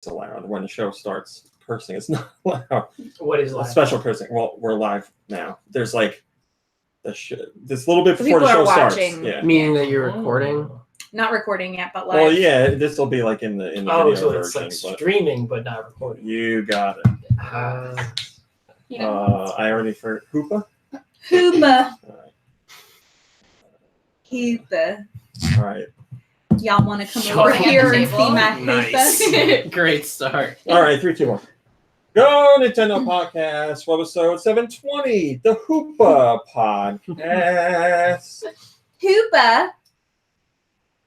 allowed. When the show starts, cursing is not allowed. What is live? Special cursing. Well, we're live now. There's like this little bit So before the people show are starts. watching. Yeah. Meaning that you're recording? Not recording yet, but live. Well, yeah, this will be like in the video So it's version. like But streaming, but not recording. you got it. Yeah. I already for Hoopa. Hoopa. All right. Hoopa. All right. Y'all want to come Showing over at here the and see table? my Nice. Hoopa? Great start. All right. 3, 2, 1. Go Nintendo Podcast, Webisode 720, the Hoopa Podcast. Hoopa.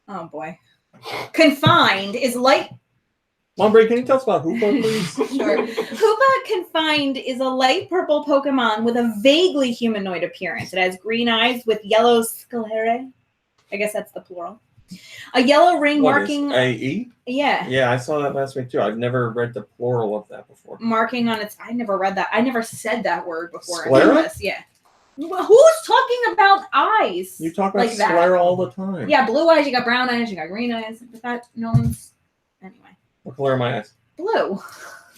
Oh boy. Confined is light. Mombre, can you tell us about Hoopa, please? Sure. Hoopa Confined is a light purple Pokemon with a vaguely humanoid appearance. It has green eyes with yellow sclerae. I guess that's the plural. A yellow ring marking. AE? Yeah. Yeah, I saw that last week too. I've never read the plural of that before. Marking on its. I never read that. I never said that word before. Sclera? Yeah. Well, who's talking about eyes? You talk about like that. sclera all the time. Yeah, blue eyes. You got brown eyes. You got green eyes. But that no one's. Anyway. What color are my eyes? Blue. All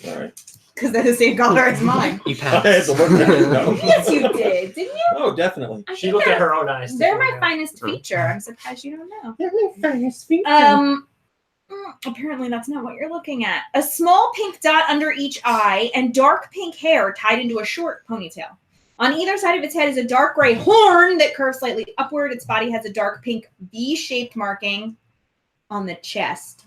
right. Because they're the same color as mine. You I had to look at it. No. Yes, you did, didn't you? Oh, definitely. I She think looked they're- at her own eyes. to They're figure my out. finest feature. I'm surprised you don't know. They're my finest feature. Apparently that's not what you're looking at. A small pink dot under each eye and dark pink hair tied into a short ponytail. On either side of its head is a dark gray horn that curves slightly upward. Its body has a dark pink V-shaped marking on the chest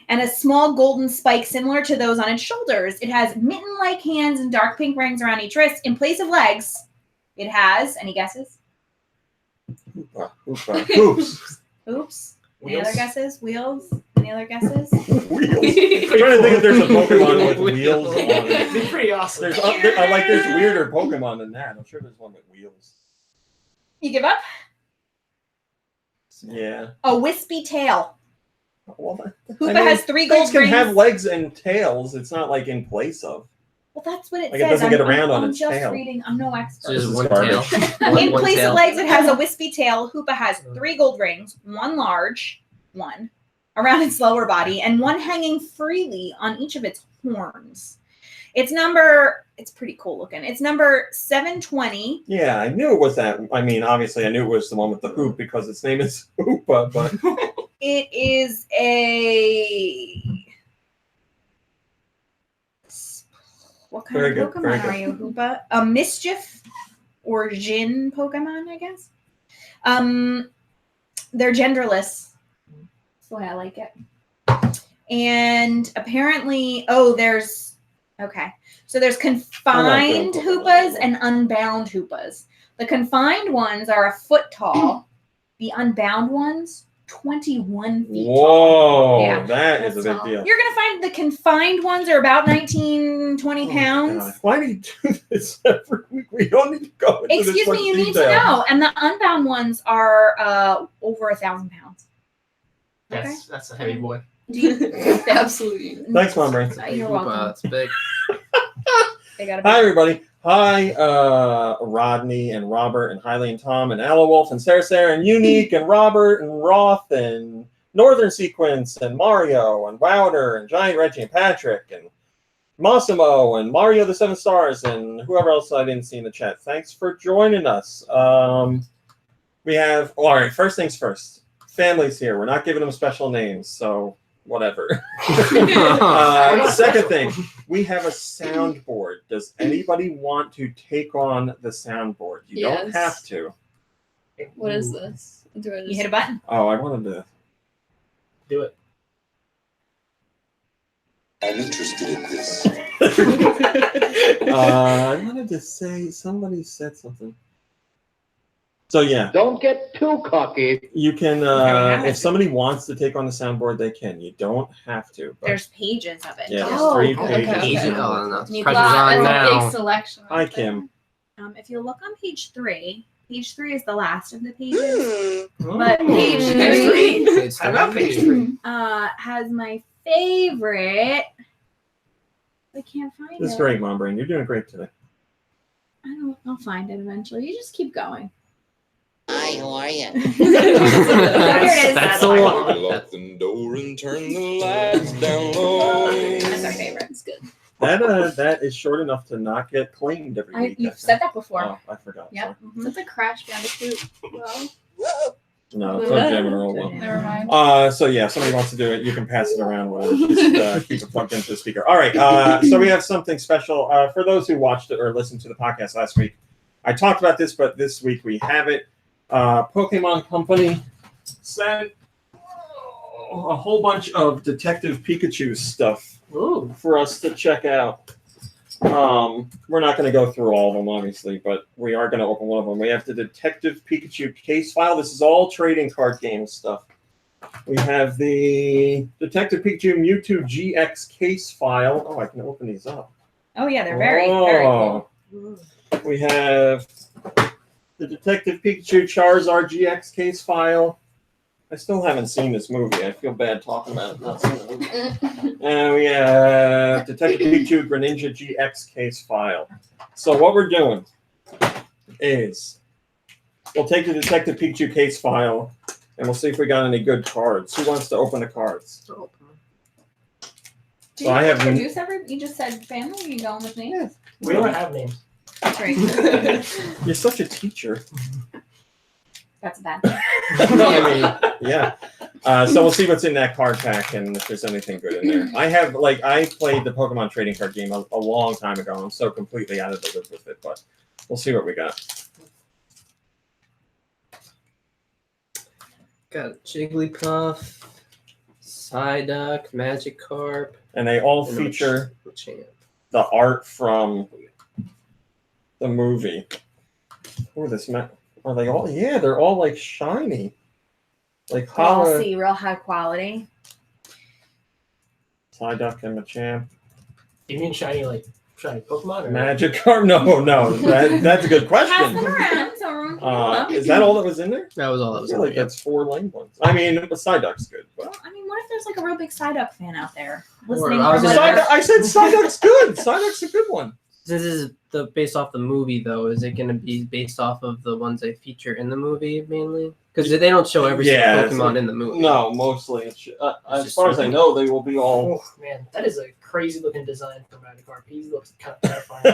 and a small golden spike similar to those on its shoulders. It has mitten-like hands and dark pink rings around each wrist. In place of legs, it has, any guesses? Hoopa. Hoops. Oops. Any Wheels? other guesses? Wheels? Any other guesses? Wheels. I'm trying to think if there's a Pokemon with wheels on It'd it. be pretty awesome. There's weirder Pokemon than that. I'm sure there's one with wheels. You give up? Yeah. A wispy tail. Well, Hoopa has 3 gold things can rings. have legs and tails. It's not like in place of. Well, that's what it Like, it says. doesn't get around on I'm its just tail. reading. I'm no expert. So just This one is tail. garbage. In One place tail. of legs, it has a wispy tail. Hoopa has 3 gold rings, 1 large, 1 around its lower body, and 1 hanging freely on each of its horns. It's pretty cool looking. It's number 720. Yeah, I knew it was that. I mean, obviously, I knew it was the one with the hoop because its name is Hoopa, but It is a. What kind Very of good, very Pokemon good. are you, Hoopa? A Mischief or Jin Pokemon, I guess. They're genderless. That's the way I like it. And apparently, there's confined Hoopas and unbound Hoopas. The confined ones are a foot tall. The unbound ones, 21 feet tall. whoa, Yeah, that is a that's big all. deal. You're going to find the confined ones are about 19, 20 Oh my pounds. God. Why do you do this every week? We don't need to go into this Excuse much me, you need to detail. know. And the unbound ones are over 1,000 pounds. That's a heavy boy. Do you, Absolutely. Thanks, Mom Brain. You're Wow, welcome. that's big. They gotta Hi, everybody. Hi, Rodney and Robert and Hailey and Tom and Ella Wolf and Sarah and Unique and Robert and Roth and Northern Sequence and Mario and Wouter and Giant Reggie and Patrick and Massimo and Mario the 7 Stars and whoever else I didn't see in the chat. Thanks for joining us. We have, all right, first things first. Family's here. We're not giving them special names, so whatever. Second thing, we have a soundboard. Does anybody want to take on the soundboard? You don't Yes. have to. What is this? Do I just... You hit a button. Oh, I wanted to. Do it. I'm interested in this. I wanted to say, somebody said something. So yeah, Don't get too cocky. you can, have if it. somebody wants to take on the soundboard, they can. You don't have to. But There's pages of it. yeah, there's Oh, 3 okay. pages. Easy. Okay. Oh, no. You Pressure's got on It's a now. big selection. Hi, Kim. If you look on page 3 is the last of the pages. But page Page 3 It's I love page 3. has my favorite. I can't find This is it. great, Mom Brain. You're doing great today. I'll find it eventually. You just keep going. Hi, how are you? There it is. That's the one. Lock the door and turn the lights down low. It's good. That is short enough to not get claimed every week. You've said that before. Oh, I forgot. Yep. Sorry. Mhm. That's a Crash Bandicoot. Well, No, it's on Jam and Roll one. never mind. So yeah, if somebody wants to do it, you can pass it around. Whatever. Just keep it plugged into the speaker. All right. So we have something special for those who watched it or listened to the podcast last week. I talked about this, but this week we have it. Pokemon Company sent a whole bunch of Detective Pikachu stuff for us to check out. We're not going to go through all of them, obviously, but we are going to open one of them. We have the Detective Pikachu case file. This is all trading card game stuff. We have the Detective Pikachu Mewtwo GX case file. Oh, I can open these up. Oh yeah, they're very cool. We have the Detective Pikachu Charizard GX case file. I still haven't seen this movie. I feel bad talking about it. Not seen the movie. And we have Detective Pikachu Greninja GX case file. So what we're doing is we'll take the Detective Pikachu case file and we'll see if we got any good cards. Who wants to open the cards? Do So you I have introduce every? You just said family. Are you going with me? Yeah. We don't have names. That's right. You're such a teacher. That's a bad thing. I mean, yeah. So we'll see what's in that card pack and if there's anything good in there. I played the Pokemon trading card game a long time ago. I'm so completely out of the loop with it, but we'll see what we got. Got Jigglypuff, Psyduck, Magikarp, And they all and feature Machamp. the art from the movie. Oh, this are they all? Yeah, they're all like shiny, like hollow. Glossy, real high quality. Psyduck and Machamp. You mean shiny Pokemon? Or? Magikarp? No, that's a good Pass question. them around so everyone can look. Is that all that was in there? That was all that I was feel in like there. that's 4 lame ones. I mean, Psyduck's good, but Well, I mean, what if there's like a real big Psyduck fan out there Or listening? I was from gonna whatever- I said Psyduck's good. Psyduck's a good one. This is based off the movie, though. Is it going to be based off of the ones they feature in the movie mainly? Because they don't show every Yeah, single Pokemon in the movie. No, mostly. As just far as I know, they will be all. Oh man, that is a crazy looking design for Magikarp. He looks kind of terrifying.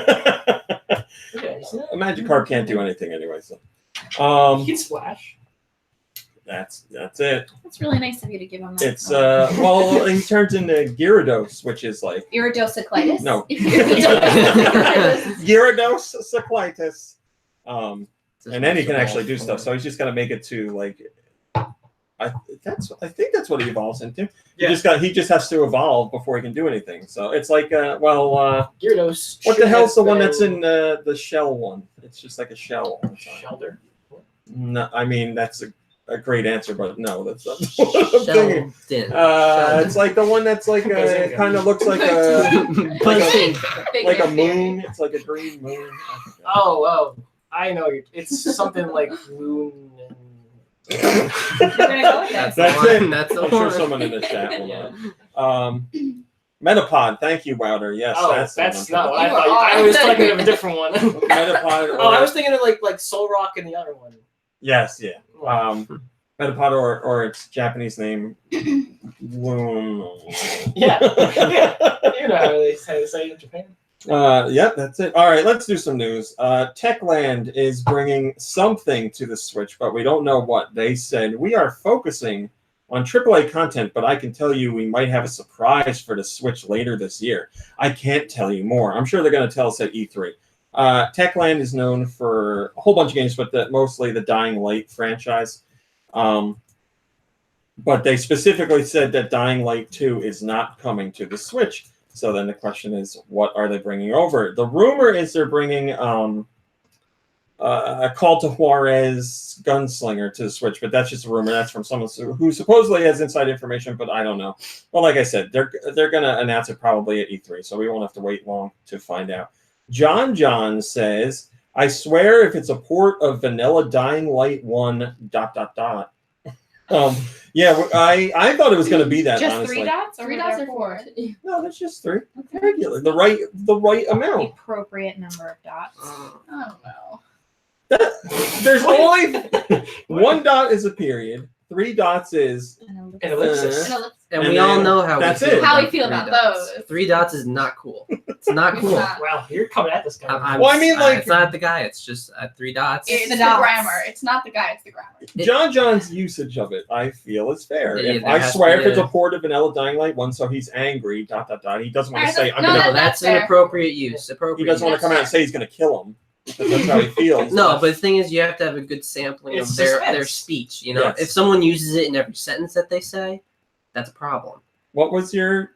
Yeah, you see that? A Magikarp can't do anything anyway, so. He can splash. That's it. It's really nice of you to give him that. It's well, he turns into Gyarados, which is like Iridocyclitis. no Iridocyclitis. Gyarados cyclitis. And then he can actually do stuff. So he's just gonna make it to like. I think that's what he evolves into. Yeah. He just has to evolve before he can do anything. So it's like Gyarados. what the hell's the one that's in the shell one? It's just like a shell. all the time. Shelter? No, I mean that's a great answer, but no, that's not what I'm thinking. Sheldon. It's like the one that's like Bazinga. kind of looks like a Big like a Bang Theory. moon. It's like a green moon. Oh, I know. It's something like Loon and. We're gonna go with That's that. That's the one. it. That's the I'm sure one. someone in the chat will Yeah. know. Metapod, thank you, Wouter. Yes, Oh, that's that's the one. not what I thought. I was thinking of a different one. Metapod. Oh, I was thinking of like Soul Rock and the other one. Yes, yeah. Metapod or its Japanese name, Loon. Yeah. You know how they say it in Japan. Yep, that's it. All right, let's do some news. Techland is bringing something to the Switch, but we don't know what. They said we are focusing on AAA content, but I can tell you we might have a surprise for the Switch later this year. I can't tell you more. I'm sure they're going to tell us at E3. Techland is known for a whole bunch of games, but mostly the Dying Light franchise. But they specifically said that Dying Light 2 is not coming to the Switch. So then the question is, what are they bringing over? The rumor is they're bringing a Call to Juarez Gunslinger to the Switch, but that's just a rumor. That's from someone who supposedly has inside information, but I don't know. Well, like I said, they're going to announce it probably at E3, so we won't have to wait long to find out. John says, I swear if it's a port of Vanilla Dying Light 1... ... Yeah, I thought it was going to be that. Just honestly. 3 dots? Or 3 were dots there or 4? No, that's just 3. Okay. Regular, the right The amount. appropriate number of dots. I don't know. There's only 1 dot is a period. 3 dots is An ellipsis. And And we all then know how that's we feel it. How we about feel three about dots. those. 3 dots is not cool. It's not cool. not. Wow, you're coming at this guy. Well, I mean, like- it's not the guy. It's just 3 dots. It's the the dots. grammar. It's not the guy. It's the grammar. John's usage of it. I feel is fair. Yeah, If there I has swear, to if be it's a- a port of Vanilla Dying Light 1, so he's angry. ... He doesn't want to Alright, say. so- I'm no, gonna. No, that's fair. inappropriate use. He Appropriate. doesn't want to use. come out and say he's gonna kill him because that's how he feels. No, but the thing is, you have to have a good sampling It's of their suspense. speech. You know, Yes. if someone uses it in every sentence that they say, that's a problem. What was your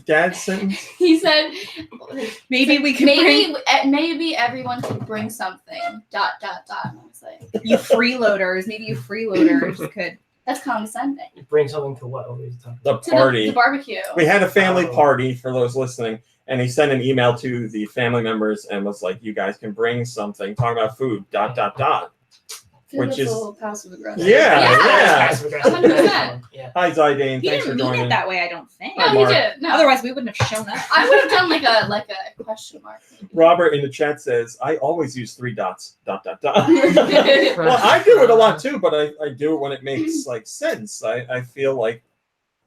dad's sentence? He said, Maybe we can maybe everyone could bring something. ... And I was like, you freeloaders. Maybe you freeloaders could. that's condescending. You bring something to what? What are you talking The To party. the barbecue. We had a family Oh. party for those listening, and he sent an email to the family members and was like, "You guys can bring something. Talk about food. ... Feel which that's is- a little passive aggressive. Yeah, yeah. Passive aggressive. 100%. Yeah. Hi, Zidane. He Thanks for didn't mean joining. it that way. I don't think. No, Mark. he did. No. Otherwise, we wouldn't have shown up. I would have done like a question mark. Robert in the chat says, "I always use 3 dots. ... Well, Well, I do it a lot too, but I do it when it makes like sense. I feel like,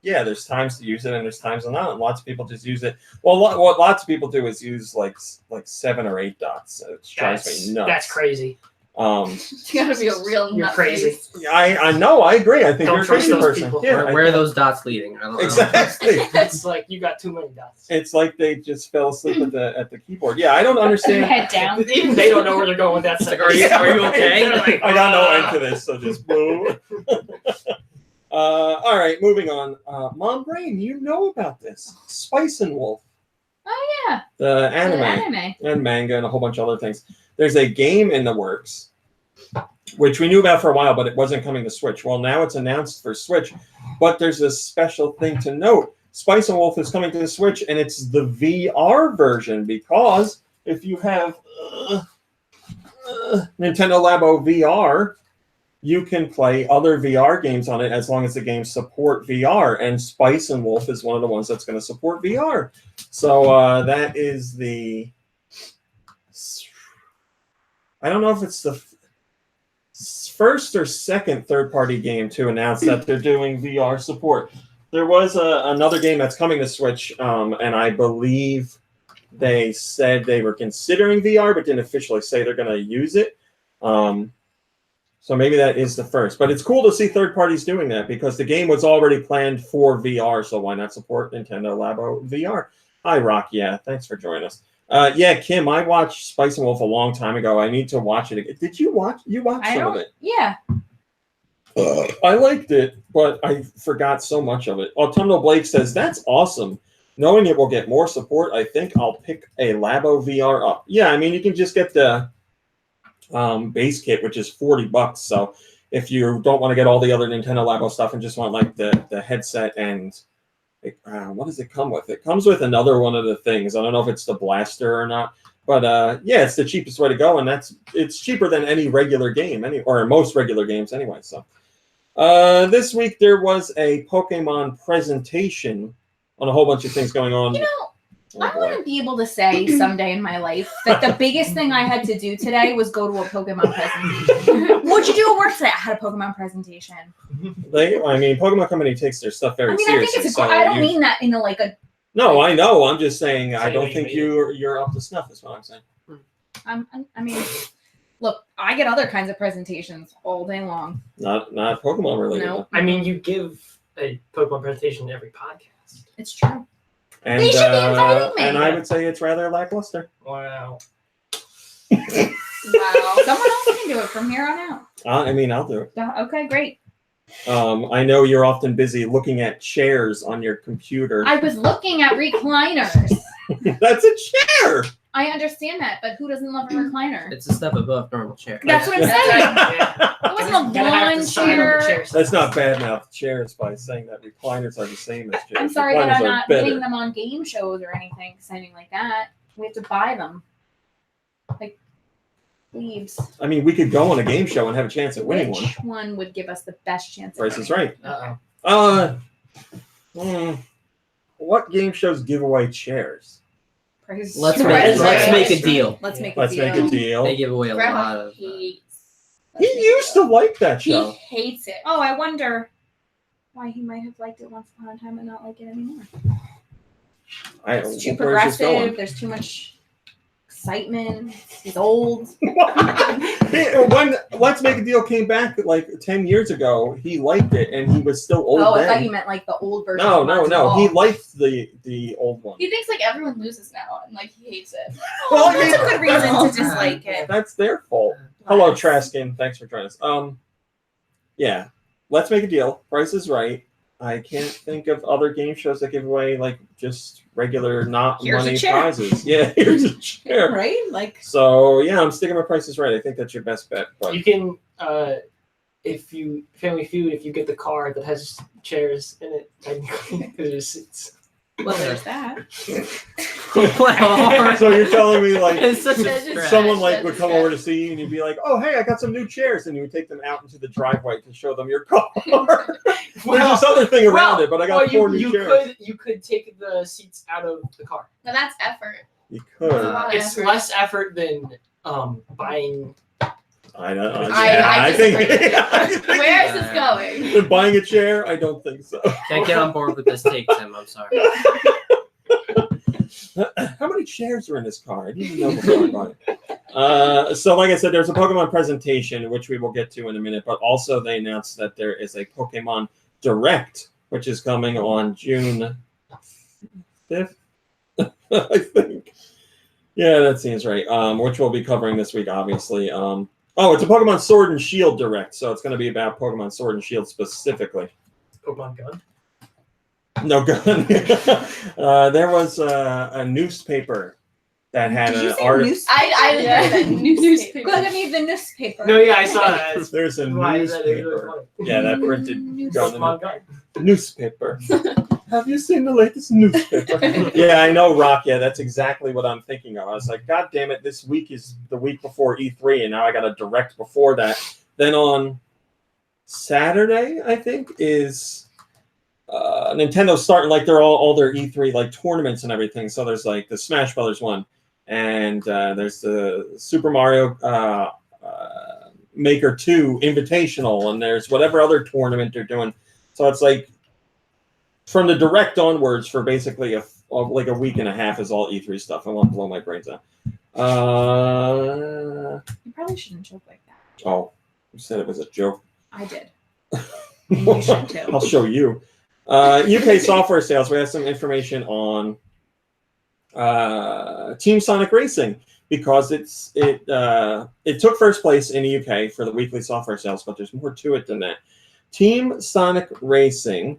yeah, there's times to use it and there's times not. And lots of people just use it. Well, what lots of people do is use like 7 or 8 dots. It drives me nuts. That's crazy. you gotta be a real You're nutcase. crazy. I know. I agree. I think Don't you're a trust crazy those person. people. Yeah, Where are those dots leading? I don't know. exactly. It's like you got too many dots. It's like they just fell asleep at the keyboard. Yeah, I don't understand. Head down. Even they don't know where they're going with that. It's like, sentence. are you okay? They're like, I got no end to this, so just boo. All right, moving on. Mom Brain, you know about this. Spice and Wolf. Oh yeah. The The anime anime. and manga and a whole bunch of other things. There's a game in the works, which we knew about for a while, but it wasn't coming to Switch. Well, now it's announced for Switch, but there's a special thing to note. Spice and Wolf is coming to the Switch, and it's the VR version, because if you have Nintendo Labo VR, you can play other VR games on it as long as the games support VR, and Spice and Wolf is one of the ones that's going to support VR. So that is the... I don't know if it's the first or second third-party game to announce that they're doing VR support. There was another game that's coming to Switch, and I believe they said they were considering VR, but didn't officially say they're going to use it. So maybe that is the first. But it's cool to see third parties doing that, because the game was already planned for VR, so why not support Nintendo Labo VR? Hi, Rock. Yeah, thanks for joining us. Yeah, Kim, I watched Spice and Wolf a long time ago. I need to watch it again. Did you watch? You watched some of it? Yeah. I liked it, but I forgot so much of it. Autumnal Blake says, "That's awesome. Knowing it will get more support, I think I'll pick a Labo VR up." Yeah, I mean, you can just get the base kit, which is $40. So if you don't want to get all the other Nintendo Labo stuff and just want like the headset and what does it come with? It comes with another one of the things. I don't know if it's the blaster or not, but yeah, it's the cheapest way to go, and it's cheaper than any regular game, or most regular games anyway. So this week there was a Pokemon presentation on a whole bunch of things going on. You know, I want to be able to say someday in my life that the biggest thing I had to do today was go to a Pokemon presentation. What'd you do at work today? I had a Pokemon presentation. Pokemon Company takes their stuff very I think seriously. it's a. so I don't mean that in a like a. No, I know. I'm just saying I Say don't what you think mean. you're up to snuff. Is what I'm saying. I mean, look, I get other kinds of presentations all day long. Not Pokemon related. No. I mean, you give a Pokemon presentation every podcast. It's true. And, They should be inviting me. And I would say it's rather lackluster. Wow. Wow. Someone else can do it from here on out. I'll do it. Okay, great. I know you're often busy looking at chairs on your computer. I was looking at recliners. That's a chair. I understand that, but who doesn't love a recliner? It's a step above normal chair. That's what I'm That's saying. right, yeah. It wasn't a Gotta have lawn to sign on the chair. chair. Let's not badmouth chairs by saying that recliners are the same as chairs. I'm sorry that Recliners I'm are not better. getting them on game shows or anything exciting like that. We have to buy them. Like leaves. I mean, we could go on a game show and have a chance at winning one. Which one would give us the best chance? Price is right. Uh-oh. What game shows give away chairs? Let's Price is make Right. a deal. Let's make Let's a deal. make a deal. They give away a lot Grandma of. hates He used to like that He show. hates it. Oh, I wonder why he might have liked it once upon a time and not like it anymore. It's too where's this going? progressive. There's too much excitement. He's old. When Let's Make a Deal came back like 10 years ago, he liked it, and he was still old Oh, I then. thought you meant like the old version. No, of no, Monty no. Ball. He liked the old one. He thinks like everyone loses now and like he hates it. Well, I That's a mean, good reason to dislike it. That's their fault. Hello, Traskin. Thanks for joining us. Yeah. Let's Make a Deal. Price is Right. I can't think of other game shows that give away like just regular not Here's a money chair. prizes. Yeah, here's a chair. Right? Like So yeah, I'm sticking with Price is Right. I think that's your best bet. But You can, if you Family Feud, if you get the car that has chairs in it, technically, there's seats. well, there's that. Wow. so you're telling me like It's such a That's just stretch. someone That's like would come trash. over to see you and you'd be like, "Oh, hey, I got some new chairs," and you would take them out into the driveway to show them your car. There's this other thing around it, but I got four new chairs. You could take the seats out of the car. Now that's effort. You That's a could. lot of It's effort. less effort than buying. I know. I think. disagree. I think Where is this going? buying a chair? I don't think so. Can't get on board with this take, Tim. I'm sorry. How many chairs are in this car? I didn't even know before I bought it. So, like I said, there's a Pokemon presentation, which we will get to in a minute, but also they announced that there is a Pokemon Direct, which is coming on June 5th, I think. Yeah, that seems right. Which we'll be covering this week, obviously. It's a Pokemon Sword and Shield Direct, so it's going to be about Pokemon Sword and Shield specifically. Pokemon Gun. No gun. There was a newspaper that had Did you an say article. newspaper? I heard that newspaper. Good, I mean the newspaper. No, yeah, I saw that. There's a Why is that really newspaper. funny? Yeah, that printed Pokemon Gun. newspaper. Have you seen the latest newspaper? Yeah, I know, Rock. Yeah, that's exactly what I'm thinking of. I was like, God damn it, this week is the week before E3, and now I got a Direct before that. Then on Saturday, I think, is Nintendo starting like they're all their E3 like tournaments and everything. So there's like the Smash Brothers one, and there's the Super Mario Maker 2 Invitational, and there's whatever other tournament they're doing. So it's like from the Direct onwards for basically a week and a half is all E3 stuff. I won't blow my brains out. You probably shouldn't joke like that. Oh, you said it was a joke. I did. You should too. I'll show you. UK software sales. We have some information on Team Sonic Racing because it took first place in the UK for the weekly software sales, but there's more to it than that. Team Sonic Racing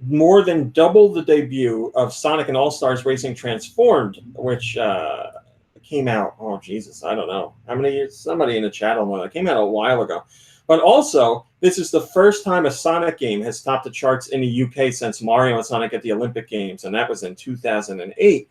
more than doubled the debut of Sonic and All-Stars Racing Transformed, which came out, oh Jesus, I don't know how many years. Somebody in the chat will know. It came out a while ago. But also, this is the first time a Sonic game has topped the charts in the UK since Mario and Sonic at the Olympic Games, and that was in 2008.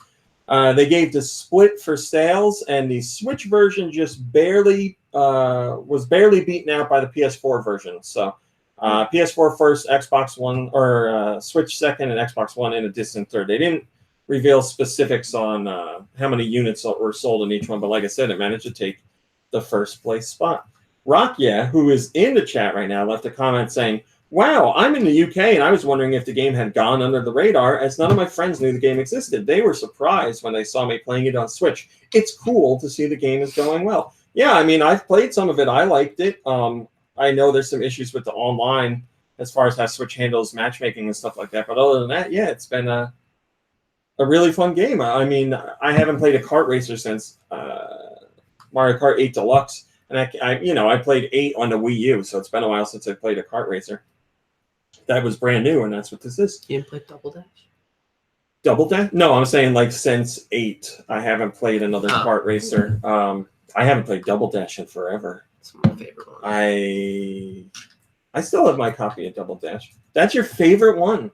They gave the split for sales, and the Switch version just was barely beaten out by the PS4 version. So PS4 first, Xbox One, or Switch second, and Xbox One in a distant third. They didn't reveal specifics on how many units were sold in each one, but like I said, it managed to take the first place spot. Rakia, who is in the chat right now, left a comment saying, "Wow, I'm in the UK and I was wondering if the game had gone under the radar as none of my friends knew the game existed. They were surprised when they saw me playing it on Switch. It's cool to see the game is going well." Yeah, I mean, I've played some of it. I liked it. I know there's some issues with the online as far as how Switch handles matchmaking and stuff like that. But other than that, yeah, it's been a really fun game. I mean, I haven't played a kart racer since Mario Kart 8 Deluxe. And I played 8 on the Wii U, so it's been a while since I played a kart racer. That was brand new, and that's what this is. You didn't play Double Dash? Double Dash? No, I'm saying like since 8, I haven't played another kart racer. I haven't played Double Dash in forever. It's my favorite one. I still have my copy of Double Dash. That's your favorite one?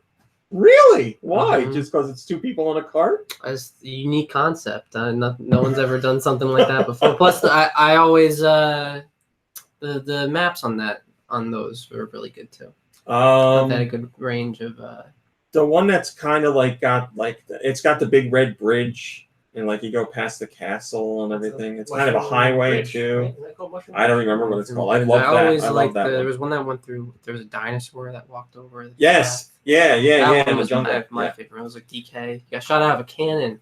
Really? Why? Mhm. Just because it's 2 people on a cart? It's a unique concept. No one's ever done something like that before. Plus, I always the maps on those were really good too. They had a good range of. The one that's kind of like it's got the big red bridge. and like you go past the castle and everything. It's kind Mushroom of a highway Bridge, too. right? Isn't that called Mushroom I don't Bridge? remember what it's called. I love that. always I love liked that there one. was one that went through. There was a dinosaur that walked over. The Yes. path. Yeah. That one The was jungle. my favorite. It was like DK. You got shot out of a cannon.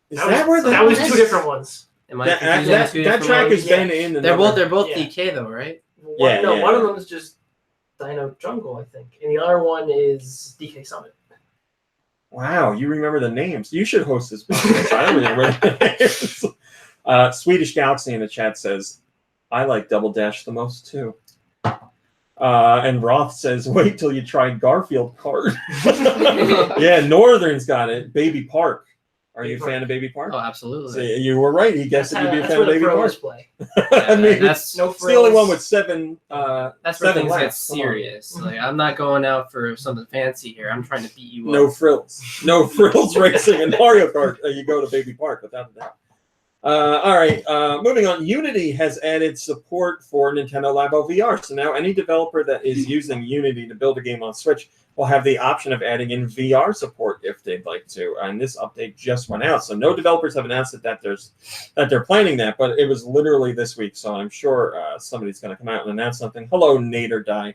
Is that where that was is? two different ones. Am I That, confusing that, two that different track ones? has been in. They're both Yeah. DK though, right? One of them is just Dino Jungle, I think, and the other one is DK Summit. Wow, you remember the names. You should host this podcast. I don't remember the names. Swedish Galaxy in the chat says, I like Double Dash the most too. And Roth says, wait till you try Garfield Kart. Yeah, Northern's got it. Baby Park. Are you a fan of Baby Park? Oh, absolutely. So you were right. He guessed that you'd be a fan of Baby Park. Play. I mean, that's it's the only one with seven. That's seven where things get laps. Come on. serious. Like I'm not going out for something fancy here. I'm trying to beat you No up. frills. No frills racing in Mario Kart. You go to Baby Park without a doubt. All right, moving on. Unity has added support for Nintendo Labo VR. So now any developer that is using Unity to build a game on Switch will have the option of adding in VR support if they'd like to. And this update just went out. So no developers have announced that they're planning that, but it was literally this week. So I'm sure somebody's going to come out and announce something. Hello, Nader Die.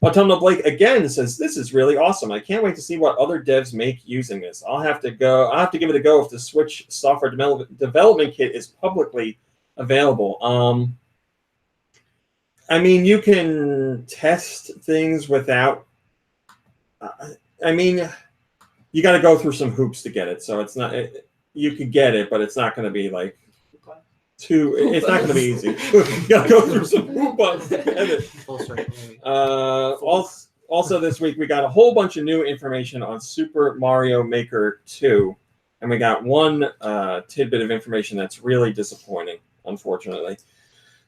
Autumnal Blake again says, this is really awesome. I can't wait to see what other devs make using this. I'll have to give it a go if the Switch software development kit is publicly available. I mean, you can test things without, I mean, you got to go through some hoops to get it. So it's not, you could get it, but it's not going to be like it's not going to be easy. You got to go through some hoops to get it. Also this week, we got a whole bunch of new information on Super Mario Maker 2. And we got one tidbit of information that's really disappointing, unfortunately.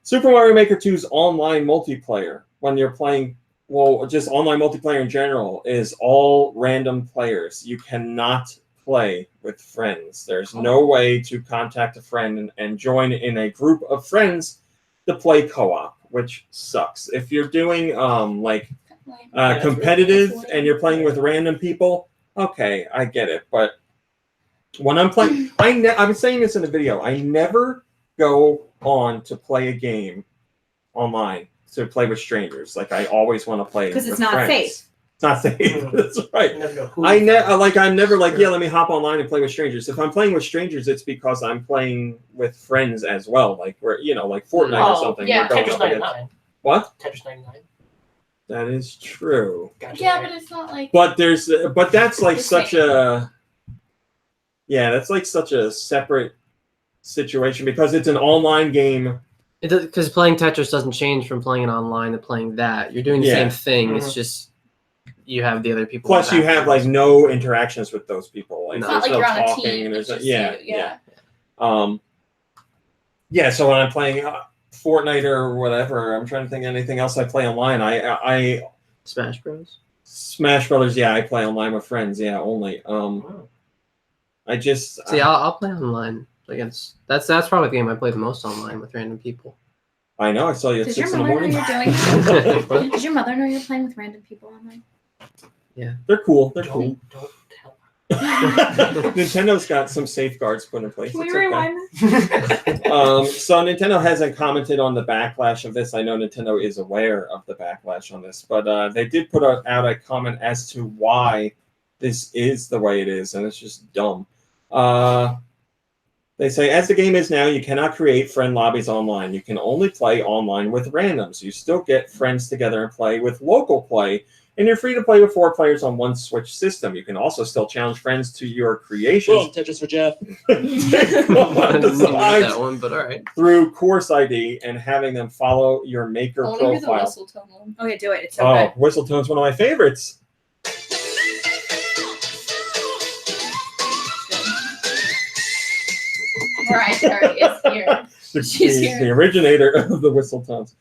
Super Mario Maker 2's online multiplayer, when you're playing, well, just online multiplayer in general, is all random players. You cannot play with friends. There's no way to contact a friend and join in a group of friends to play co-op, which sucks. If you're doing competitive and you're playing with random people, okay, I get it. But when I'm playing, I was saying this in the video, I never go on to play a game online to play with strangers. Like I always want to play because it's with not friends. safe. It's not safe. That's right. I'm never like, let me hop online and play with strangers. If I'm playing with strangers, it's because I'm playing with friends as well. Like we're, like Fortnite or something. Yeah, we're going Tetris up against- 99. What? Tetris 99. That is true. Gotcha. Yeah, but it's not like. But that's like Just such a, that's like such a separate situation because it's an online game. Because playing Tetris doesn't change from playing it online to playing that. You're doing the same thing. It's just you have the other people. Plus, you have like no interactions with those people. Like It's there's not like no you're on a talking. team. And there's It's just yeah. you. So when I'm playing Fortnite or whatever, I'm trying to think of anything else I play online. I Smash Bros. Smash Brothers. Yeah, I play online with friends. Yeah, only. I just See, I'll play online against. That's probably the game I play the most online with random people. I know. I saw you at Does 6 your in the mother know morning. you're doing What? Does your mother know you're playing with random people online? They're cool. They're cool. Don't tell. Nintendo's got some safeguards put in place. Can we It's okay. rewind this? So Nintendo hasn't commented on the backlash of this. I know Nintendo is aware of the backlash on this, but they did put out a comment as to why this is the way it is, and it's just dumb. They say, as the game is now, you cannot create friend lobbies online. You can only play online with randoms. You still get friends together and play with local play, and you're free to play with 4 players on one Switch system. You can also still challenge friends to your creations. Tetris for Jeff. I didn't know that one, but all right. Through Course ID and having them follow your maker I want to hear the profile. whistle tone one. Oh yeah, do it. It's so Oh, good. Whistletone's one of my favorites. Mariah Carey is here. She's here. The originator of the Whistletones.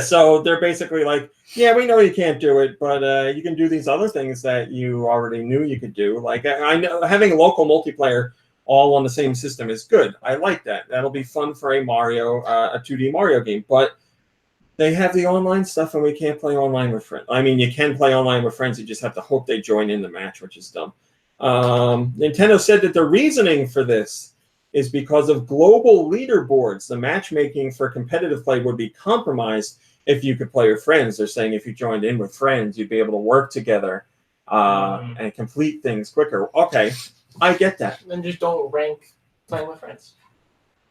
So they're basically like, yeah, we know you can't do it, but you can do these other things that you already knew you could do. Like I know having a local multiplayer all on the same system is good. I like that. That'll be fun for a 2D Mario game. But they have the online stuff, and we can't play online with friends. I mean, you can play online with friends. You just have to hope they join in the match, which is dumb. Nintendo said that the reasoning for this is because of global leaderboards. The matchmaking for competitive play would be compromised if you could play with friends. They're saying if you joined in with friends, you'd be able to work together and complete things quicker. Okay, I get that. Then just don't rank playing with friends.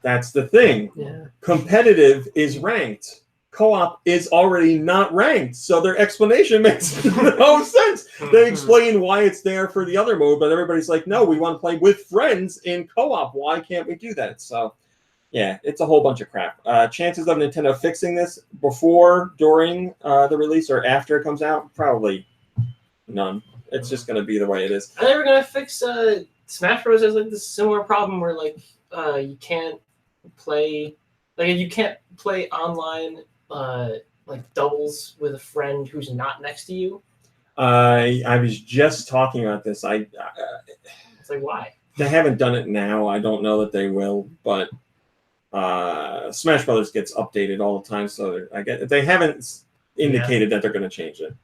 That's the thing. Yeah. Competitive is ranked. Co-op is already not ranked, so their explanation makes no sense. They explain why it's there for the other mode, but everybody's like, no, we want to play with friends in co-op. Why can't we do that? So, yeah, it's a whole bunch of crap. Chances of Nintendo fixing this before, during the release, or after it comes out? Probably none. It's just going to be the way it is. Are they ever going to fix Smash Bros. Has like this similar problem where like you can't play, like you can't play online like doubles with a friend who's not next to you? I was just talking about this. It's like, why? They haven't done it now. I don't know that they will, but Smash Brothers gets updated all the time, so I get they haven't indicated that they're going to change it.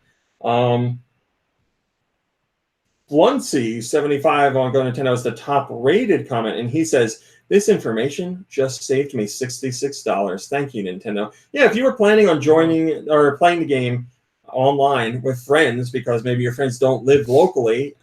Bluncy75 on GoNintendo is the top-rated comment, and he says, "This information just saved me $66. Thank you, Nintendo." Yeah, if you were planning on joining or playing the game online with friends because maybe your friends don't live locally,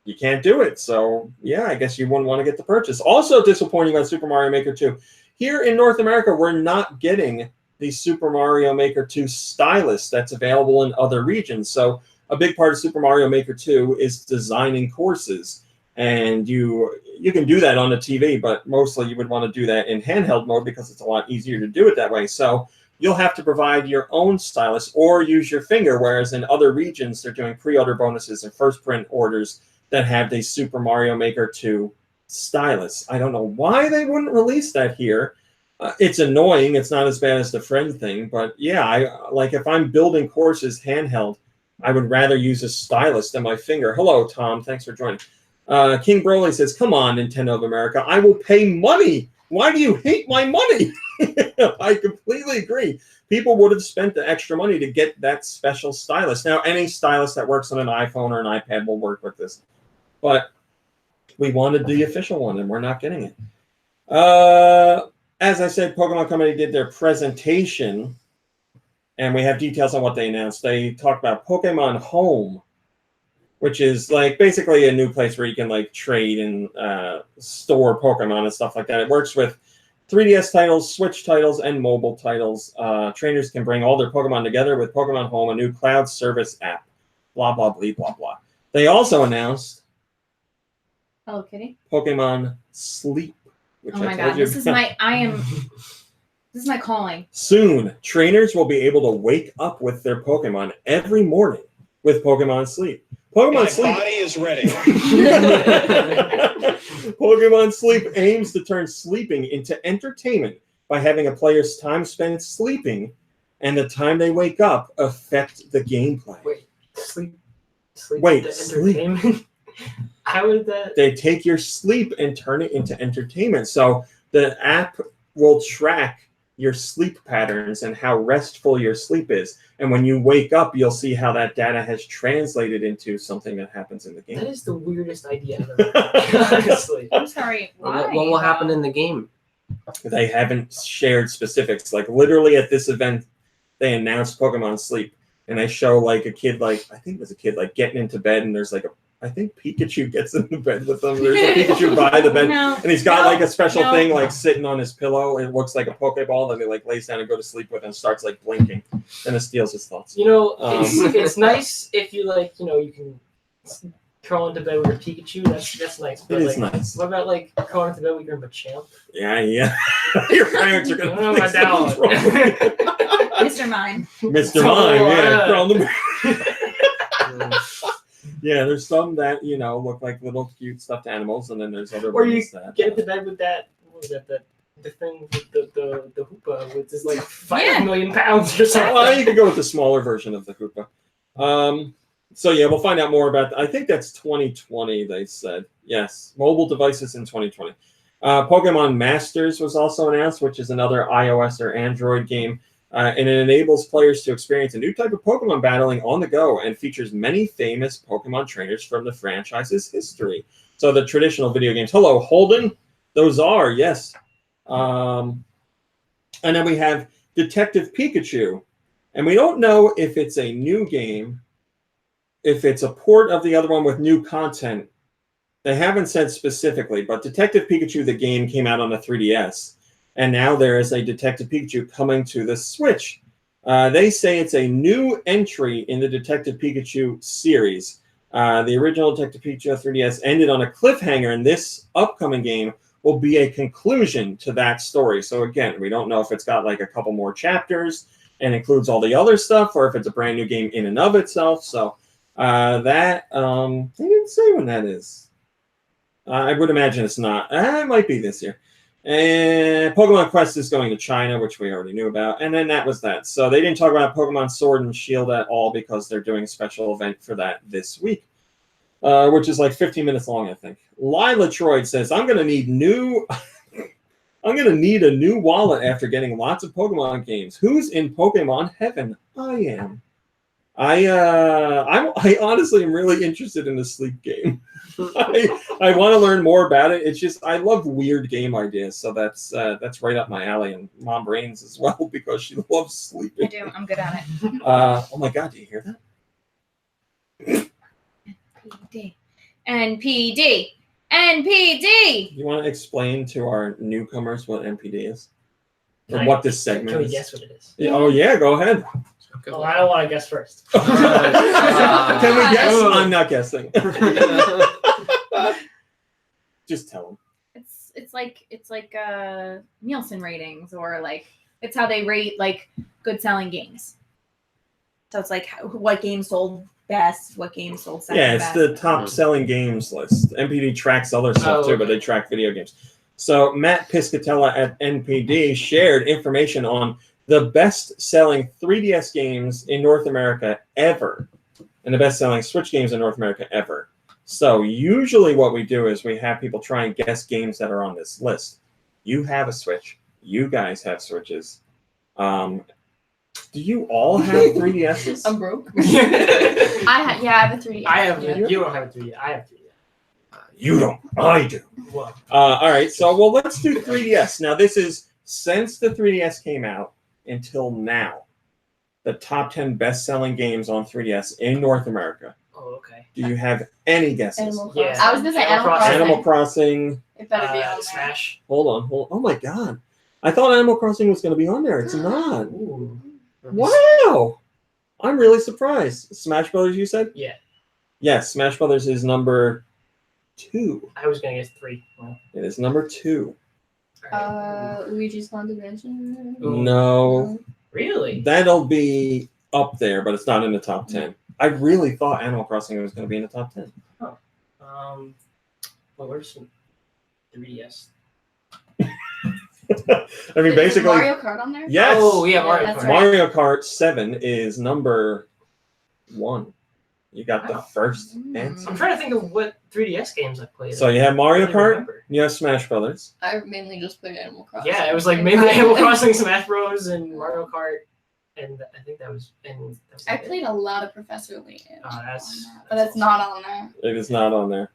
you can't do it. So, yeah, I guess you wouldn't want to get the purchase. Also disappointing about Super Mario Maker 2. Here in North America, we're not getting the Super Mario Maker 2 stylus that's available in other regions. So a big part of Super Mario Maker 2 is designing courses. And you can do that on the TV, but mostly you would want to do that in handheld mode because it's a lot easier to do it that way. So you'll have to provide your own stylus or use your finger, whereas in other regions, they're doing pre-order bonuses and first print orders that have the Super Mario Maker 2 stylus. I don't know why they wouldn't release that here. It's annoying. It's not as bad as the friend thing, but yeah, like if I'm building courses handheld, I would rather use a stylus than my finger. Hello, Tom. Thanks for joining. King Broly says, "Come on, Nintendo of America. I will pay money. Why do you hate my money?" I completely agree. People would have spent the extra money to get that special stylus. Now, any stylus that works on an iPhone or an iPad will work with this. But we wanted the official one, and we're not getting it. As I said, Pokemon Company did their presentation, and we have details on what they announced. They talked about Pokemon Home, which is like basically a new place where you can like trade and store Pokemon and stuff like that. It works with 3DS titles, Switch titles, and mobile titles. Trainers can bring all their Pokemon together with Pokemon Home, a new cloud service app. Blah, blah, blah, blah, blah. They also announced Hello Kitty. Pokemon Sleep. Which Oh my god, this is my calling. Soon, trainers will be able to wake up with their Pokemon every morning with Pokemon Sleep. Pokemon Sleep. My body is ready. Pokemon Sleep aims to turn sleeping into entertainment by having a player's time spent sleeping and the time they wake up affect the gameplay. Wait, sleep. Wait, entertainment. How is that? They take your sleep and turn it into entertainment. So the app will track your sleep patterns and how restful your sleep is. And when you wake up, you'll see how that data has translated into something that happens in the game. That is the weirdest idea ever. Honestly. I'm sorry. Why? What will happen in the game? They haven't shared specifics. Like literally at this event, they announced Pokemon Sleep. And they show like a kid, like I think it was a kid, like getting into bed, and there's like I think Pikachu gets into bed with them. There's a Pikachu by the bed, and he's got like a special thing like sitting on his pillow. It looks like a Pokeball that he like lays down and go to sleep with, and starts like blinking, and it steals his thoughts. You know, it's nice if you like, you know, you can curl into bed with your Pikachu. That's nice. But It like, is nice. What about like curling into bed with your Machamp? Yeah. Your parents are gonna Oh, think my something's wrong. Mr. Mime. Mr. Mime, yeah. Crawl in the Yeah, there's some that, you know, look like little cute stuffed animals, and then there's other Or you ones that get into bed with that. What was that? The thing with the Hoopa, which is like 5 million pounds or something. Well, you could go with the smaller version of the Hoopa. So yeah, we'll find out more about that. I think that's 2020, they said. Yes, mobile devices in 2020. Pokemon Masters was also announced, which is another iOS or Android game. And it enables players to experience a new type of Pokemon battling on the go and features many famous Pokemon trainers from the franchise's history. So the traditional video games. Hello, Holden. Those are, yes. And then we have Detective Pikachu. And we don't know if it's a new game, if it's a port of the other one with new content. They haven't said specifically, but Detective Pikachu, the game, came out on the 3DS. And now there is a Detective Pikachu coming to the Switch. They say it's a new entry in the Detective Pikachu series. The original Detective Pikachu 3DS ended on a cliffhanger, and this upcoming game will be a conclusion to that story. So again, we don't know if it's got like a couple more chapters and includes all the other stuff, or if it's a brand new game in and of itself. So they didn't say when that is. I would imagine it's not. It might be this year. And Pokemon Quest is going to China, which we already knew about. And then that was that. So they didn't talk about Pokemon Sword and Shield at all because they're doing a special event for that this week, which is like 15 minutes long, I think. Lila Troyd says, I'm going to need a new wallet after getting lots of Pokemon games. Who's in Pokemon heaven? I am. I honestly am really interested in the sleep game. I want to learn more about it. It's just I love weird game ideas, so that's right up my alley, and Mom Brains as well because she loves sleeping. I do. I'm good at it. Oh my God, do you hear that? NPD. You want to explain to our newcomers what NPD is, or Can what this segment Can we is? guess what it is? Oh yeah, go ahead. Oh, I don't want to guess first. Can we guess? I'm not guessing. Just tell them. It's like Nielsen ratings, or like it's how they rate like good selling games. So it's like what games sold best, what games sold second Yeah, it's best. the top selling games list. NPD tracks other stuff too, but they track video games. So Matt Piscatella at NPD shared information on the best-selling 3DS games in North America ever, and the best-selling Switch games in North America ever. So usually what we do is we have people try and guess games that are on this list. You have a Switch. You guys have Switches. Do you all have 3DSs? I'm broke. I have a 3D. I have. Yeah. You don't have a 3D. I have 3D. You don't. I do. Well, All right. So, let's do 3DS. Now, this is since the 3DS came out until now, the top 10 best-selling games on 3DS in North America. oh, okay. Do you have any guesses? Animal Crossing. Yeah. I was gonna say Animal Crossing. Animal Crossing. It better be on there. Smash. Hold on. Oh my God. I thought Animal Crossing was going to be on there. It's not. Ooh. Wow. I'm really surprised. Smash Brothers, you said? Yeah. Yes, Smash Brothers is number 2. I was gonna guess 3. Well, It is number 2. Luigi's Haunted Mansion. Ooh. No. Really? That'll be up there, but it's not in the top 10. I really thought Animal Crossing was going to be in the top 10. Well, where's some 3DS? I mean, Is basically, Mario Kart on there? yes. Oh, yeah, Mario that's Kart. right. Mario Kart 7 is number 1. You got the Wow. first Mm. answer. I'm trying to think of what 3DS games I played. So you have I Mario don't Kart, remember. you have Smash Brothers. I mainly just played Animal Crossing. Yeah, it was like mainly Animal Crossing, Smash Bros, and Mario Kart, and I think that was. And that was I it. played a lot of Professor Layton. Oh, that's. But it's not on there. It is not on there.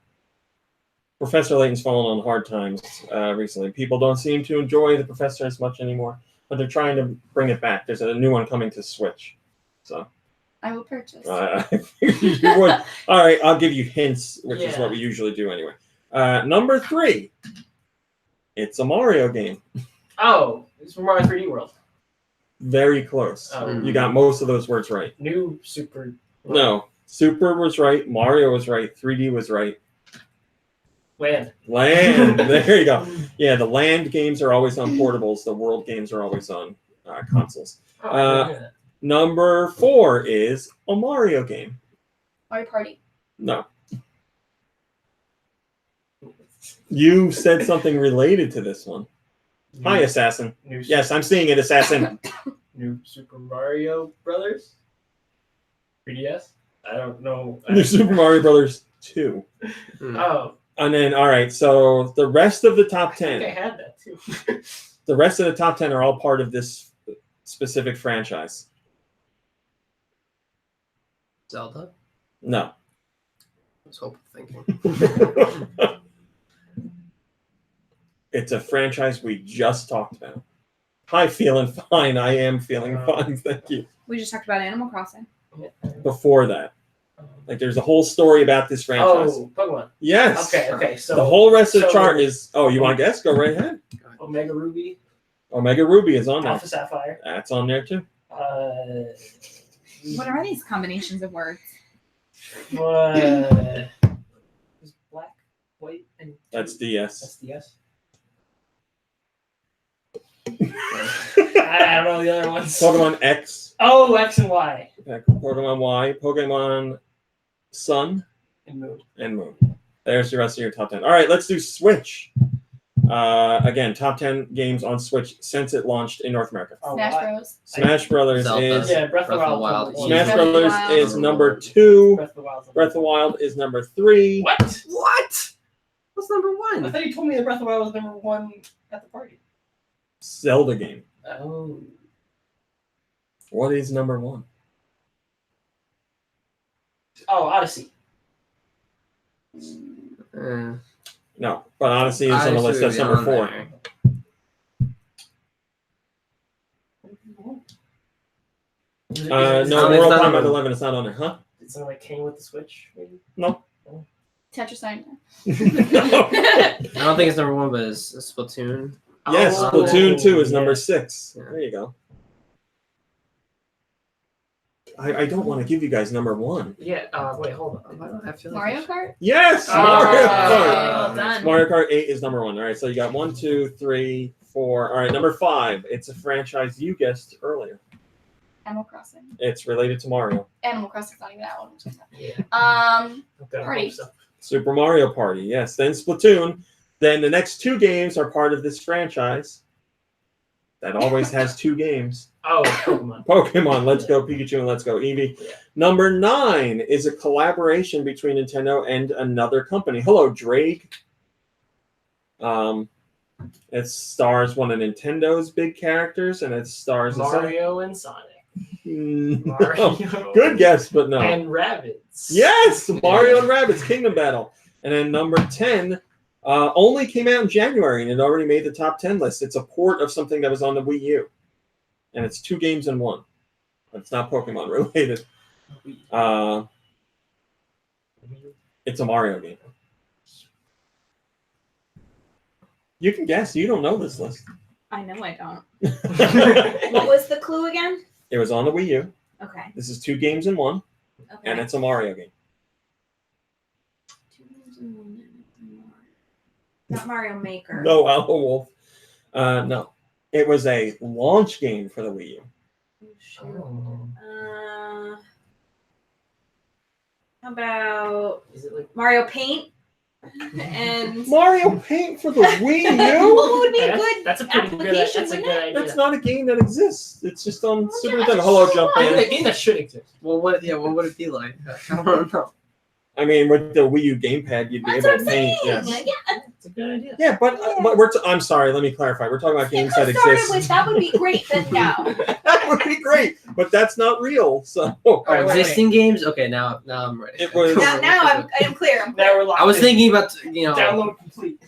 Professor Layton's fallen on hard times recently. People don't seem to enjoy the Professor as much anymore, but they're trying to bring it back. There's a new one coming to Switch. So I will purchase. you would. All right, I'll give you hints, which is Yeah. what we usually do anyway. Number 3. It's a Mario game. Oh, it's from Mario 3D World. Very close. Oh. You got most of those words right. New Super. No. Super was right. Mario was right. 3D was right. Land. Land. There you go. Yeah, the land games are always on portables. The world games are always on consoles. Oh, I didn't know that. Number 4 is a Mario game. Mario Party. No. You said something related to this one. Hi, Assassin. New Yes, I'm seeing it, Assassin. New Super Mario Brothers. 3DS. I don't know. New Super Mario Brothers 2. Oh, And then, all right, so the rest of the top I think I 10, had that too. the rest of the top 10 are all part of this specific franchise. Zelda? No. I was thinking. It's a franchise we just talked about. Hi, feeling fine. I am feeling fine. Thank you. We just talked about Animal Crossing. Before that, like, there's a whole story about this franchise. Oh, Pokemon. Yes. Okay. So the whole rest of the so- chart is. Oh, you want to guess? Go right ahead. Omega Ruby, Omega Ruby is on there. Alpha Sapphire. That's on there too. What are these combinations of words? Is black, white, and That's DS. That's DS. I don't know the other ones. Pokemon X. Oh, X and Y. Pokemon Y. Pokemon Sun And Moon. and Moon. There's the rest of your top 10. All right, let's do Switch. Again, top 10 games on Switch since it launched in North America. Oh, Smash what? Bros. Smash Brothers Zelda. is Yeah, Breath of the Wild. Wild. Smash Breath of the Brothers Wild. is number 2. Breath of the Wild. Breath of the Wild is number 3. What? What? What's number I 1? thought you told me that Breath of the Wild was number 1 at the party. Zelda game. Oh. What is number 1? Oh, Odyssey. No, but Odyssey is on the list. That's number 4. No, it's Mortal not Kombat number 11 is not on there, huh? Did something like came with the Switch? Maybe? No. Tetris 99. I don't think it's number 1, but it's Splatoon. Yes, Oh, Splatoon 2 is yeah. number 6. Yeah. There you go. I don't want to give you guys number 1. Yeah. Wait, hold on. Why do I feel like Mario I should- Kart? Yes, Oh, Mario okay. Kart. Well done. Mario Kart 8 is number 1. All right, so you got 1, 2, 3, 4. All right, number 5. It's a franchise you guessed earlier. Animal Crossing. It's related to Mario. Animal Crossing's not even that one. Yeah. Okay, I Party. hope so. Super Mario Party, yes. Then Splatoon. Then the next 2 games are part of this franchise that always has 2 games. Oh, Pokemon. Pokemon, Let's Go Pikachu and Let's Go Eevee. Yeah. Number 9 is a collaboration between Nintendo and another company. Hello, Drake. It stars one of Nintendo's big characters, and it stars Mario and Sonic. No. Mario. Good guess, but no. And Rabbids. Yes, Mario and Rabbids Kingdom Battle. And then number 10 only came out in January, and it already made the top 10 list. It's a port of something that was on the Wii U. And it's 2 games in 1. But it's not Pokemon related. It's a Mario game. You can guess. You don't know this list. I know I don't. It What was the clue again? was on the Wii U. Okay. This is 2 games in 1, Okay. and it's a Mario game. Not Mario Maker. No, Owl Wolf. No. It was a launch game for the Wii U. Oh, shoot. Oh. How about Is it like Mario Paint? And Mario Paint for the Wii U? what would be a that's, good that's a pretty good. application, That's a wouldn't good it? idea. That's not a game that exists. It's just on Super yeah, Nintendo. Hello, Jump I think In. a game that should exist. Well, what would it be like? I don't know. I mean, with the Wii U gamepad, you'd be That's able what to I'm saying. paint. Yes. Yeah, It's a good idea. Yeah, but I'm sorry. Let me clarify. We're talking about games that started exist. with that would be great, but no. That would be great, but that's not real. So Wait, wait. Existing games? Okay, now I'm ready. It was- Now I'm clear. Now we're locked I was in. thinking about Download complete.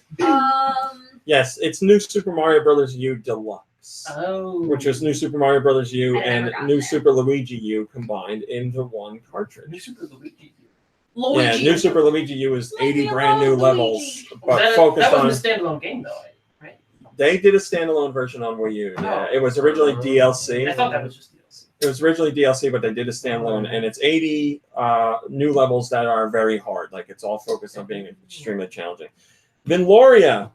yes, it's New Super Mario Brothers U Deluxe, Oh. which was New Super Mario Brothers U I and never got New there. Super Luigi U combined into one cartridge. New Super Luigi. Yeah, New Super Luigi U is 80 Luigi, brand new Luigi. levels, but that focused on. wasn't a standalone game though, right? They did a standalone version on Wii U. Yeah, Oh. it was originally I DLC. thought that was just DLC. It was originally DLC, but they did a standalone, and it's 80 new levels that are very hard. Like, it's all focused on being extremely challenging. Vinloria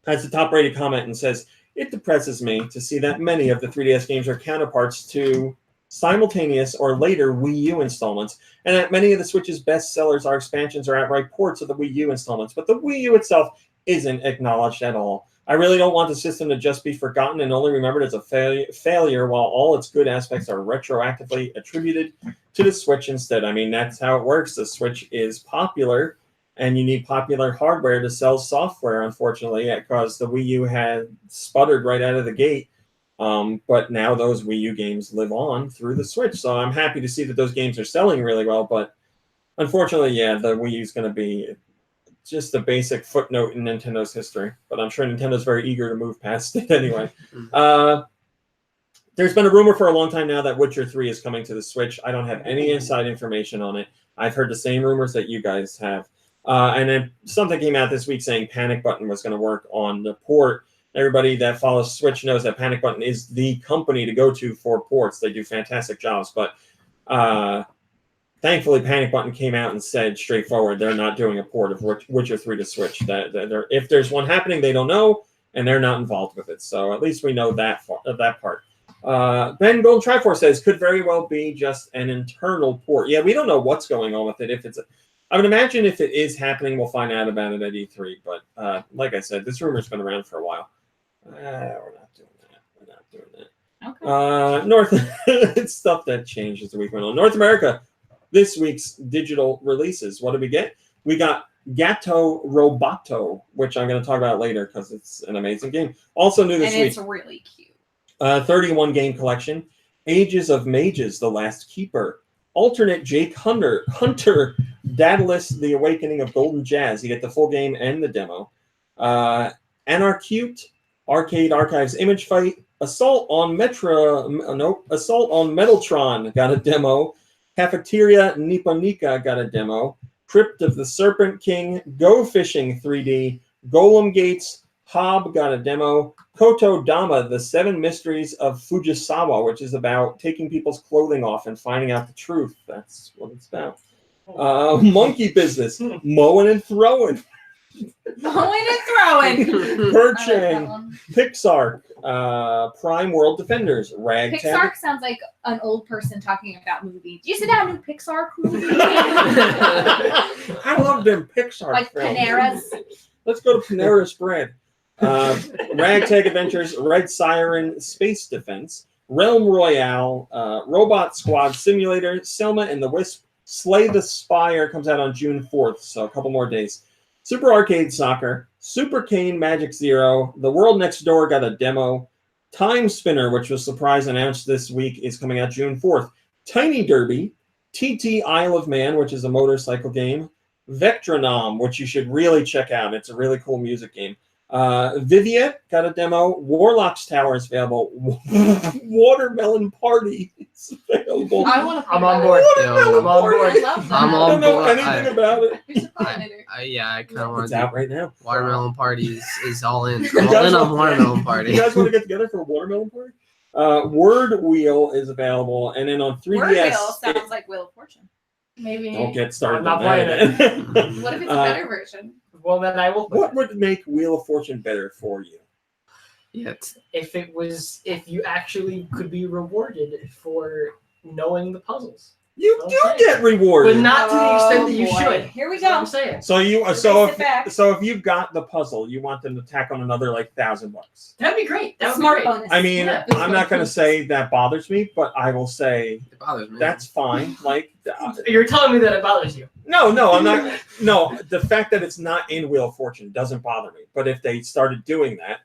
has a top-rated comment and says, "It depresses me to see that many of the 3DS games are counterparts to simultaneous or later Wii U installments, and that many of the Switch's best sellers are expansions or outright ports of the Wii U installments, but the Wii U itself isn't acknowledged at all. I really don't want the system to just be forgotten and only remembered as a failure while all its good aspects are retroactively attributed to the Switch instead." I mean, that's how it works. The Switch is popular, and you need popular hardware to sell software, unfortunately, because the Wii U had sputtered right out of the gate. But now those Wii U games live on through the Switch, so I'm happy to see that those games are selling really well. But unfortunately, yeah, the Wii U is going to be just a basic footnote in Nintendo's history. But I'm sure Nintendo's very eager to move past it anyway. There's been a rumor for a long time now that Witcher 3 is coming to the Switch. I don't have any inside information on it. I've heard the same rumors that you guys have. And then something came out this week saying Panic Button was going to work on the port. Everybody that follows Switch knows that Panic Button is the company to go to for ports. They do fantastic jobs. But thankfully, Panic Button came out and said straightforward they're not doing a port of Witcher 3 to Switch. If there's one happening, they don't know, and they're not involved with it. So at least we know that part. Ben Golden Triforce says could very well be just an internal port. Yeah, we don't know what's going on with it. I would imagine if it is happening, we'll find out about it at E3. But like I said, this rumor's been around for a while. We're not doing that. Okay. It's stuff that changed as the week went on. North America, this week's digital releases. What did we get? We got Gatto Roboto, which I'm going to talk about later because it's an amazing game. Also new this week. And it's really cute. 31 game collection. Ages of Mages, The Last Keeper. Alternate Jake Hunter, Daedalus, The Awakening of Golden Jazz. You get the full game and the demo. Anarcute, Arcade Archives Image Fight. Assault on Metaltron got a demo. Cafeteria Nipponica got a demo. Crypt of the Serpent King, Go Fishing 3D, Golem Gates, Hob got a demo. Koto Dama, The 7 Mysteries of Fujisawa, which is about taking people's clothing off and finding out the truth. That's what it's about. Monkey Business, Mowing and Throwing. Mowing and throwing. Perchang, Pixar, Prime World Defenders, Ragtag. Pixar sounds like an old person talking about movies. Do you sit down in Pixar movie? I love them Pixar like films. Panera's. Let's go to Panera's Bread. Ragtag Adventures, Red Siren, Space Defense, Realm Royale, Robot Squad Simulator, Selma and the Wisp, Slay the Spire comes out on June 4th, so a couple more days. Super Arcade Soccer, Super Cane Magic Zero, The World Next Door got a demo. Time Spinner, which was surprise announced this week, is coming out June 4th. Tiny Derby, TT Isle of Man, which is a motorcycle game. Vectronom, which you should really check out. It's a really cool music game. Viviet got a demo. Warlock's Tower is available. Watermelon Party is available. I'm on board. Watermelon I'm on Party. board. I love that. I'm I on don't know board. anything about it. Who's the coordinator? I kind of want It's to. out right now. Watermelon Party is all in. You All guys in on want- Watermelon Party. You guys want to get together for a Watermelon Party? Word Wheel is available, and then on 3DS. Word Wheel sounds like Wheel of Fortune. Maybe. Don't get started I'm not on that. What if it's a better version? Well, then I will. What would make Wheel of Fortune better for you? Yeah, If you actually could be rewarded for knowing the puzzles, You Okay. do get rewarded. but not to the extent that you Oh, boy. should. Here we That's what go. I'm saying. So if you've got the puzzle, you want them to tack on another like $1,000. That'd be great. That would Smart be great. bonus. I mean, Yeah. I'm not going to say that bothers me, but I will say it bothers me. that's fine. Like, You're telling me that it bothers you. no, I'm not. No, the fact that it's not in Wheel of Fortune doesn't bother me. But if they started doing that,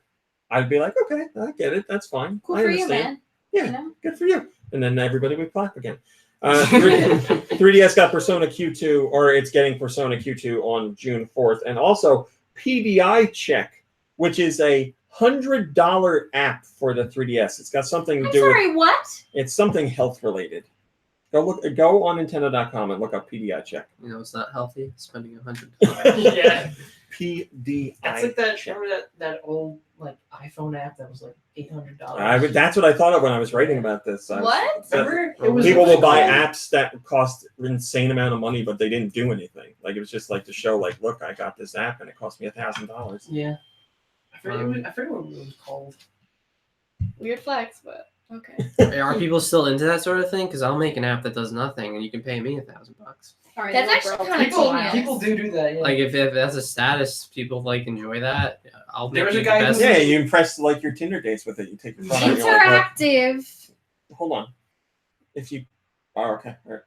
I'd be like, okay, I get it. That's fine. Cool I for you, understand. man. Yeah, You know? good for you. And then everybody would clap again. 3DS got Persona Q2, or it's getting Persona Q2 on June 4th. And also PDI Check, which is a $100 app for the 3DS. It's got something to I'm do with sorry, what? it's something health related. Go on Nintendo.com and look up PDI Check. You know, it's not healthy spending $100. Yeah. PDI. That's like that. Check. Remember that old like iPhone app that was like $800. That's what I thought of when I was writing about this. What? Remember? It was People will buy called- apps that cost an insane amount of money, but they didn't do anything. Like it was just like to show, like, look, I got this app and it cost me $1,000. Yeah. I forget what it was called. Weird flex, but okay. Are people still into that sort of thing? Because I'll make an app that does nothing, and you can pay me $1,000. Sorry, That's little actually girl. kinda People, genius. people do that. Yeah. Like if that's a status, people like enjoy that. I'll There make was a you guy the who- best. Yeah, you impress like your Tinder dates with it. You take your phone out and you're like, Interactive. hold on. If you, oh, okay. All right.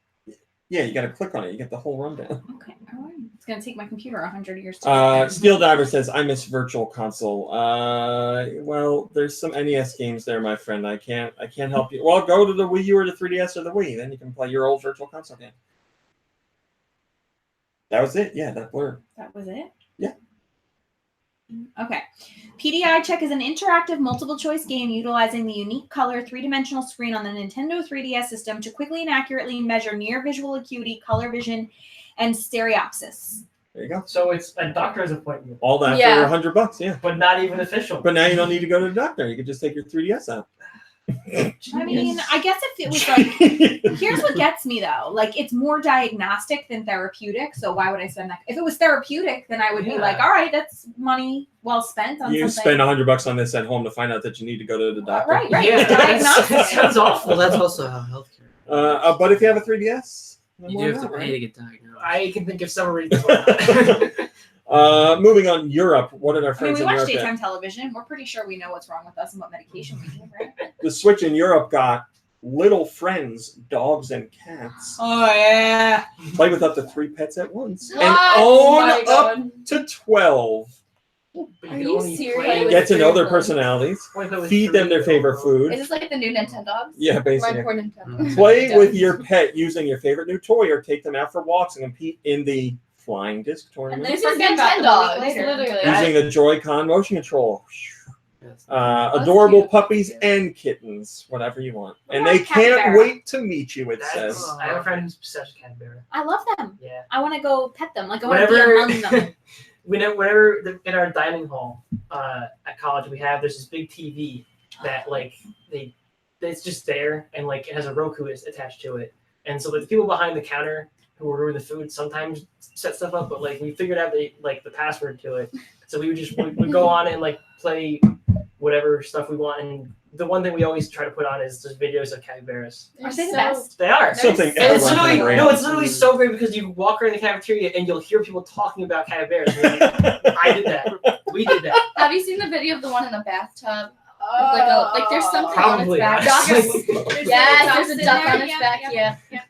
Yeah, you got to click on it. You get the whole rundown. Okay, all right. It's gonna take my computer 100 years to. Steel Diver says, "I miss Virtual Console." Well, there's some NES games there, my friend. I can't help you. Well, go to the Wii U or the 3DS or the Wii. Then you can play your old Virtual Console game. That was it. Yeah, that blurb. That was it. Yeah. Okay. PDI Check is an interactive multiple-choice game utilizing the unique color three-dimensional screen on the Nintendo 3DS system to quickly and accurately measure near visual acuity, color vision, and stereopsis. There you go. So it's a doctor's appointment, All that Yeah. for $100. Yeah. but not even official. But now you don't need to go to the doctor. You can just take your 3DS out. I mean, I guess if it was like, here's what gets me though. Like, it's more diagnostic than therapeutic. So why would I spend that? If it was therapeutic, then I would be like, all right, that's money well spent on You something. spend $100 on this at home to find out that you need to go to the doctor. Right. Yeah, It's diagnostic. that sounds awful. Well, that's also how healthcare. But if you have a 3DS, then You why do have to not, pay right? to get diagnosed. I can think of some reasons why not. Moving on, Europe. What did our I mean, friends we in watch Europe get? daytime television. We're pretty sure we know what's wrong with us and what medication we need, right? The Switch in Europe got Little Friends, Dogs and Cats. Oh yeah. Play with up to 3 pets at once. And What? own My up God. to 12. But Are can you only serious? play Get to know their Three personalities. with Feed them their 3 favorite food. Is this like the new Nintendo? Yeah, My basically. poor Nintendo. Play with your pet using your favorite new toy or take them out for walks and compete in the Flying Disc And Tournament. then This it's is Nintendo Nintendo. later. Literally. Using the Joy-Con motion control. Yes. Adorable cute. puppies and kittens, whatever you want. What And about they can't capybara? wait to meet you, it That's, says. I have a friend who's obsessed with capybara. I love them. Yeah. I want to go pet them. Like I want to be Whenever, among them. whenever in our dining hall at college, there's this big TV that it's just there and like it has a Roku attached to it. And so like the people behind the counter who order the food sometimes set stuff up, but like we figured out the password to it. So we would go on and like play whatever stuff we want. And the one thing we always try to put on is just videos of capybaras. Are they the best? They are. Something They're And it's everyone literally can agree no, on. it's literally so great because you walk around the cafeteria and you'll hear people talking about capybaras. And you're like, I did that. We did that. Have you seen the video of the one in the bathtub? Like there's something Probably. on its Yes. back. Yes, there's a duck on its Yeah, back. yeah. Yeah.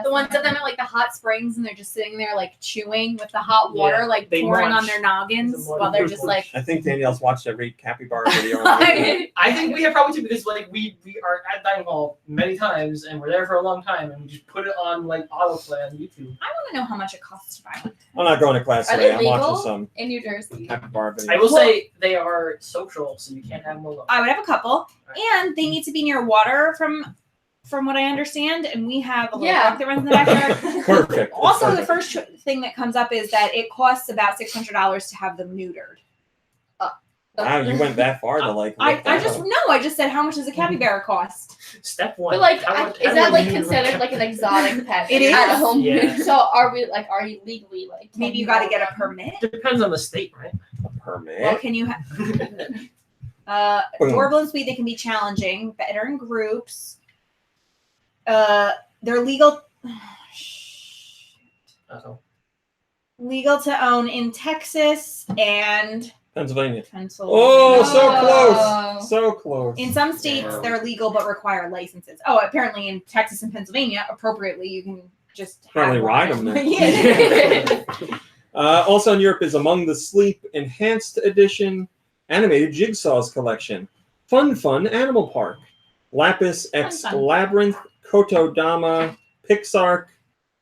The ones of them at like the hot springs and they're just sitting there like chewing with the hot water Yeah, like they pouring on munch. their noggins They munch. while they're just like. I think Danielle's watched every capybara video. on YouTube. I think we have probably too because like we are at dining hall many times and we're there for a long time and we just put it on like autoplay on YouTube. I want to know how much it costs to buy one. I'm not going to class Are today. they I'm legal? watching some In New Jersey. capybara videos. I will say they are social, so you can't have them alone. I would have a couple, and they need to be near water from what I understand. And we have a little Yeah. brook that runs in the backyard. Perfect. Also, the Perfect. first thing that comes up is that it costs about $600 to have them neutered. Wow, you went that far to like. I look that just up. no, I just said how much does a capybara cost? Step one. But like, how is that like considered like an exotic pet? It At is. home. Yeah. So are you legally like? Maybe you got to get a permit. Depends on the state, right? Permit. Well, can you? Boom. Adorable and sweet. They can be challenging. Better in groups. They're legal. Uh-oh. Legal to own in Texas and Pennsylvania. Pennsylvania. Oh, so Oh. close. So close. In some states, Yeah. they're legal but require licenses. Oh, apparently in Texas and Pennsylvania, appropriately, you can just Probably have ride one. them there. Yeah. Also in Europe is Among the Sleep Enhanced Edition, Animated Jigsaws Collection, Fun Animal Park, Lapis X Fun. Labyrinth, Kotodama, Pixark,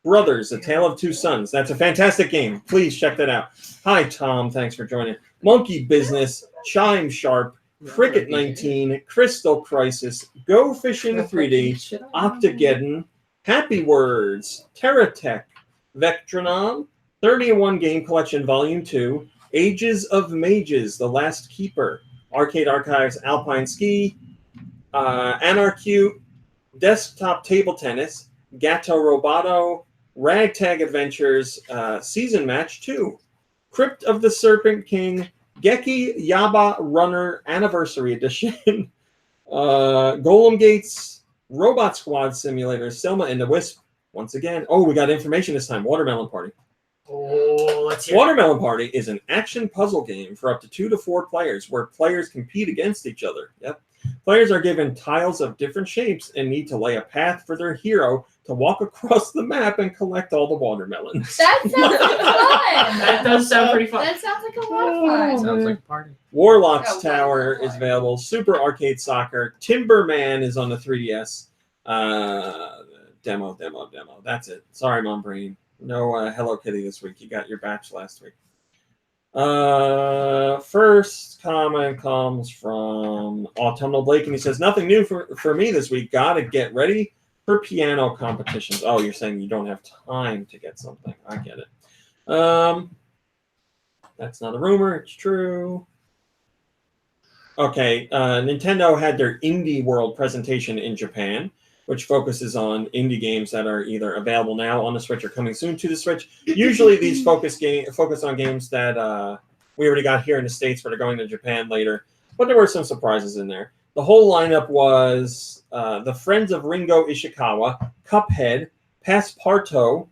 Brothers, A Tale of Two Sons. That's a fantastic game. Please check that out. Hi, Tom. Thanks for joining. Monkey Business, Chime Sharp, Cricket 19, Crystal Crisis, Go Fishing 3D, Octageddon, Happy Words, Terratech, Vectronom, 31 Game Collection Volume 2, Ages of Mages, The Last Keeper, Arcade Archives, Alpine Ski, Anarcute, Desktop Table Tennis, Gato Roboto, Ragtag Adventures, Season Match 2, Crypt of the Serpent King, Geki Yaba Runner Anniversary Edition, Golem Gates, Robot Squad Simulator, Selma and the Wisp. Once again, oh, we got information this time. Watermelon Party. Oh, let's hear it. Watermelon Party is an action puzzle game for up to 2 to 4 players where players compete against each other. Yep. Players are given tiles of different shapes and need to lay a path for their hero to walk across the map and collect all the watermelons. That sounds like fun. That does sound pretty fun. That sounds like a lot of fun. Sounds like a party. Warlock's Oh, Tower is available. Super Arcade Soccer. Timberman is on the 3DS. Demo. That's it. Sorry, Mom Brain. No Hello Kitty this week. You got your batch last week. First comment comes from Autumnal Blake, and he says, nothing new for me this week. Gotta get ready for piano competitions. Oh, you're saying you don't have time to get something. I get it. That's not a rumor. It's true. Okay, Nintendo had their Indie World presentation in Japan, which focuses on indie games that are either available now on the Switch or coming soon to the Switch. Usually these focus on games that we already got here in the States, but are going to Japan later. But there were some surprises in there. The whole lineup was The Friends of Ringo Ishikawa, Cuphead, Passepartout,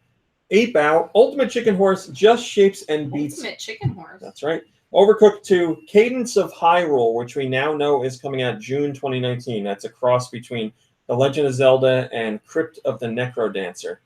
8-Bow, Ultimate Chicken Horse, Just Shapes and Beats. Ultimate Chicken Horse. That's right. Overcooked 2, Cadence of Hyrule, which we now know is coming out June 2019. That's a cross between The Legend of Zelda and Crypt of the Necrodancer.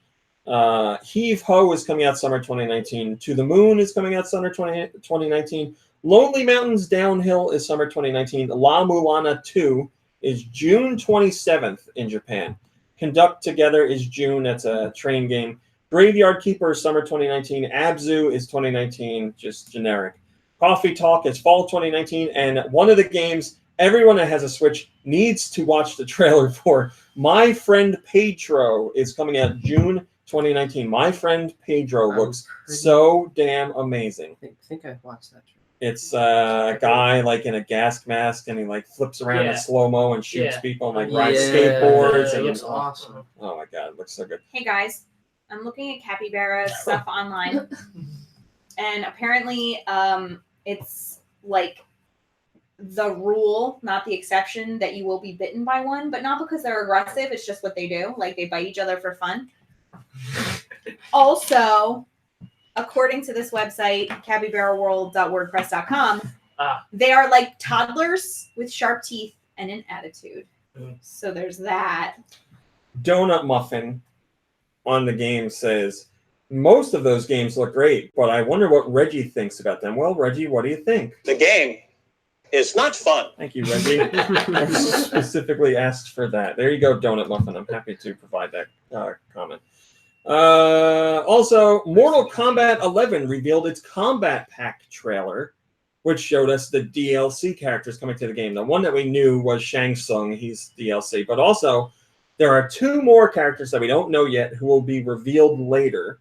Heave Ho is coming out summer 2019. To the Moon is coming out summer 2019. Lonely Mountains Downhill is summer 2019. La Mulana 2 is June 27th in Japan. Conduct Together is June. That's a train game. Graveyard Keeper is summer 2019. Abzu is 2019, just generic. Coffee Talk is fall 2019. And one of the games everyone that has a Switch needs to watch the trailer for, My Friend Pedro, is coming out June 2019. My Friend Pedro looks so damn amazing. I think I've watched that trailer. It's a guy like in a gas mask, and he like flips around in slow-mo and shoots people and like rides skateboards. It And looks awesome. oh my god, it looks so good. Hey guys, I'm looking at capybara stuff online, and apparently, it's like the rule, not the exception, that you will be bitten by one, but not because they're aggressive. It's just what they do. Like they bite each other for fun. Also, according to this website, capybaraworld.wordpress.com, they are like toddlers with sharp teeth and an attitude. So there's that. Donut Muffin on the game says, most of those games look great, but I wonder what Reggie thinks about them. Well, Reggie, what do you think? The game is not fun. Thank you, Reggie. I specifically asked for that. There you go, Donut Muffin. I'm happy to provide that comment. Also, Mortal Kombat 11 revealed its Combat Pack trailer, which showed us the DLC characters coming to the game. The one that we knew was Shang Tsung. He's DLC. But also, there are 2 more characters that we don't know yet who will be revealed later.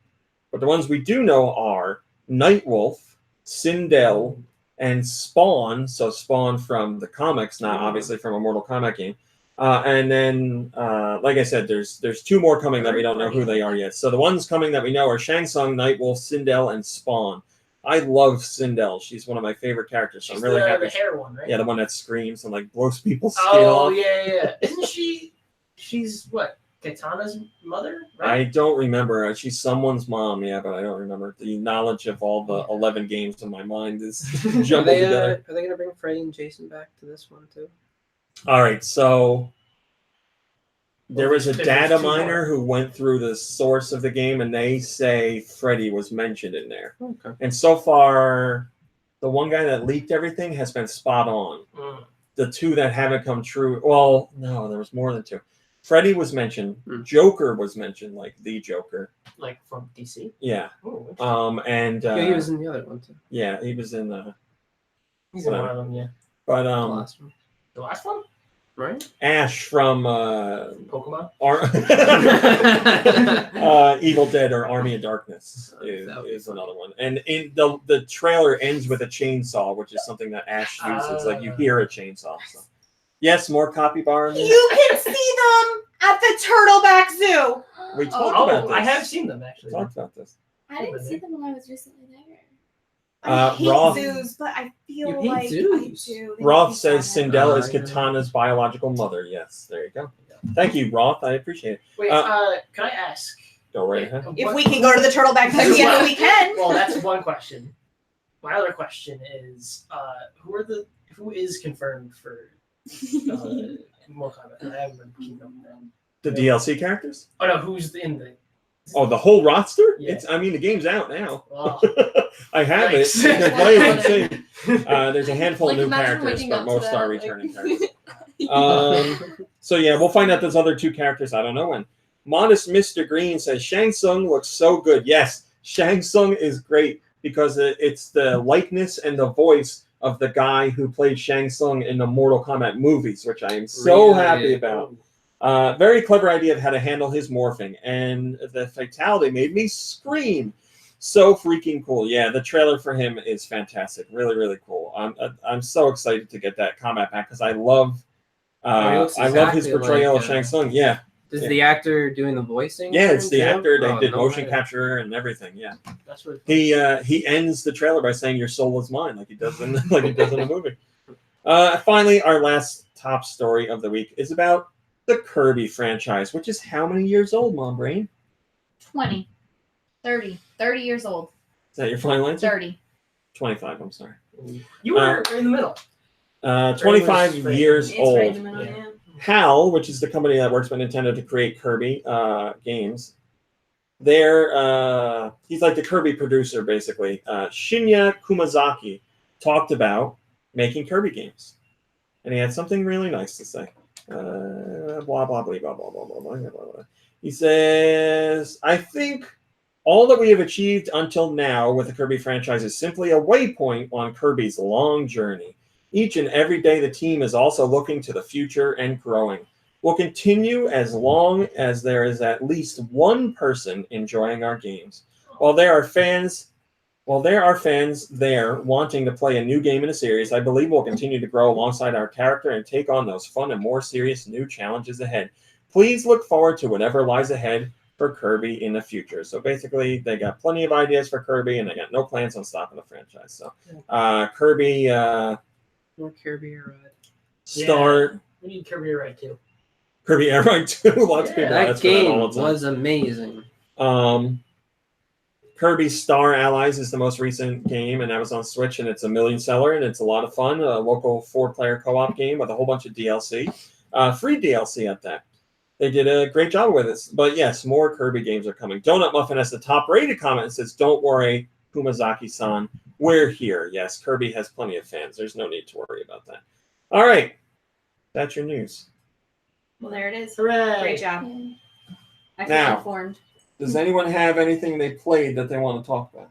But the ones we do know are Nightwolf, Sindel, and Spawn. So Spawn from the comics, not obviously from a Mortal Kombat game. And then, like I said, there's 2 more coming that we don't know who they are yet. So the ones coming that we know are Shang Tsung, Nightwolf, Sindel, and Spawn. I love Sindel. She's one of my favorite characters. So I'm really happy. The hair one, right? Yeah, the one that screams and like blows people's skin off. Oh, yeah. Isn't she? She's what? Katana's mother, right? I don't remember. She's someone's mom, yeah, but I don't remember. The knowledge of all the 11 games in my mind is jumbled together. Are they going to bring Freddy and Jason back to this one, too? All right, so there was a data miner who went through the source of the game, and they say Freddy was mentioned in there. Okay. And so far, the one guy that leaked everything has been spot on. The 2 that haven't come true, well, no, there was more than 2. Freddy was mentioned. Joker was mentioned, like the Joker. Like from DC? Yeah. Oh, and he was in the other one, too. Yeah, he was in the... He's in one of them, yeah. But, the last one. The last one? Right? Ash from Pokemon? Evil Dead or Army of Darkness is another one. And in the trailer ends with a chainsaw, which is something that Ash uses. Like you hear a chainsaw. So. Yes, more capybara. You can see them at the Turtleback Zoo. We talked about this. I have seen them actually. We talked about this. I didn't see them when I was recently there. I hate Roth, zoos, but I feel You hate like zoos. I do. Roth says Sindel is Katana's biological mother. Yes, there you go. Thank you, Roth. I appreciate it. Wait, can I ask? Go right ahead. If we can go to the Turtleback Zoo, yes, we can. Well, that's one question. My other question is, who is confirmed for Mortal Kombat. I haven't been keeping up with that. The DLC characters? Oh no, who's in the? Oh, the whole roster? Yeah. I mean, the game's out now. Wow. I have it. Yikes. You can play it and see. There's a handful of Like, new imagine characters, waking but up to most that, are like- returning characters. So yeah, we'll find out those other 2 characters. I don't know when. Modest Mr. Green says Shang Tsung looks so good. Yes, Shang Tsung is great because it's the likeness and the voice of the guy who played Shang Tsung in the Mortal Kombat movies, which I am so Really? happy about. Very clever idea of how to handle his morphing, and the fatality made me scream. So freaking cool! Yeah, the trailer for him is fantastic. Really, really cool. I'm so excited to get that combat back because I love his exactly portrayal like, of Shang Tsung. Yeah, Is the actor doing the voicing? yeah, it's the too? actor. They Oh, did no motion way. capture and everything. Yeah, That's really cool. he ends the trailer by saying "Your soul is mine," like he does in the movie. Finally, our last top story of the week is about the Kirby franchise, which is how many years old, Mom Brain? 20, 30 years old. Is that your final answer? 30. 25. I'm sorry. You were in the middle. 25 Right. years It's old. right in the middle, Yeah. yeah. HAL, which is the company that works with Nintendo to create Kirby games, he's like the Kirby producer, basically. Shinya Kumazaki talked about making Kirby games, and he had something really nice to say. Blah blah blah blah blah blah blah blah blah blah. He says, "I think all that we have achieved until now with the Kirby franchise is simply a waypoint on Kirby's long journey. Each and every day, the team is also looking to the future and growing. We'll continue as long as there is at least one person enjoying our games. While there are fans there wanting to play a new game in a series, I believe we'll continue to grow alongside our character and take on those fun and more serious new challenges ahead. Please look forward to whatever lies ahead for Kirby in the future." So basically, they got plenty of ideas for Kirby, and they got no plans on stopping the franchise. So Kirby More Kirby or start We need Kirby to ride too. Kirby Air Ride 2. Lots of people that ask for that game all the time. was amazing. Kirby Star Allies is the most recent game, and that was on Switch, and it's a million seller, and it's a lot of fun. A local 4-player co-op game with a whole bunch of DLC, free DLC at that. They did a great job with this. But yes, more Kirby games are coming. Donut Muffin has the top-rated comment and says, "Don't worry, Kumazaki-san, we're here." Yes, Kirby has plenty of fans. There's no need to worry about that. All right, that's your news. Well, there it is. Hooray! Great job. I feel Now. informed. Does anyone have anything they played that they want to talk about?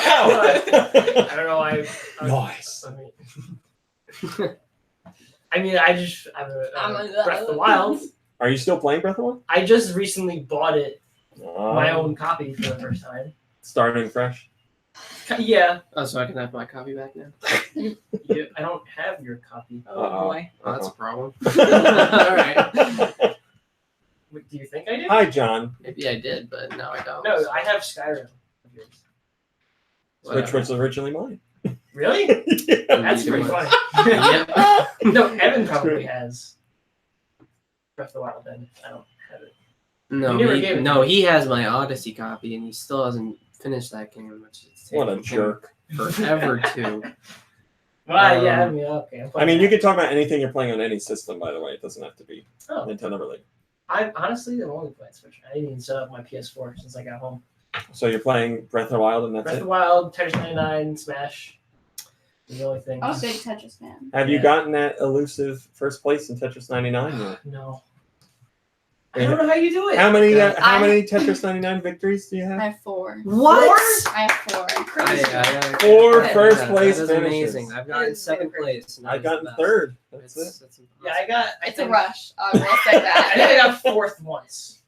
I don't know. Nice. I mean, I just Breath of the Wild. Are you still playing Breath of the Wild? I just recently bought it, my own copy for the first time. Starting fresh. Yeah, Oh, so I can have my copy back now? I don't have your copy. Oh, boy. Oh, that's a problem. All right. What, do you think I did? Hi, John. Maybe I did, but now I don't. No, I have Skyrim of yours. Which was originally mine. Really? Yeah. That's pretty funny. Yep. No, Evan probably has Breath of the Wild. Then I don't have it. No, You never gave it to me. he has my Odyssey copy, and he still hasn't finished that game, which is What a taking jerk. forever to. Well, yeah, I mean, okay. I'm I mean, you playing can talk about anything you're playing on any system, by the way. It doesn't have to be that. Oh, Nintendo related. I honestly am only playing Switch. I didn't even set up my PS4 since I got home. So you're playing Breath of the Wild, and that's Breath of it? the Wild, Tetris 99, Smash. The only thing. I'm a big Tetris fan. Have you Yeah. gotten that elusive first place in Tetris 99 yet? No. I don't know how you do it. How many I- Tetris 99 victories do you I have? have 4. What? I have 4. Four Yeah, first that place is finishes. amazing. I've gotten second place. and I've that is gotten the best. third. That's it. That's Yeah, I got. I It's a think, rush. I will say I think I that. got fourth once.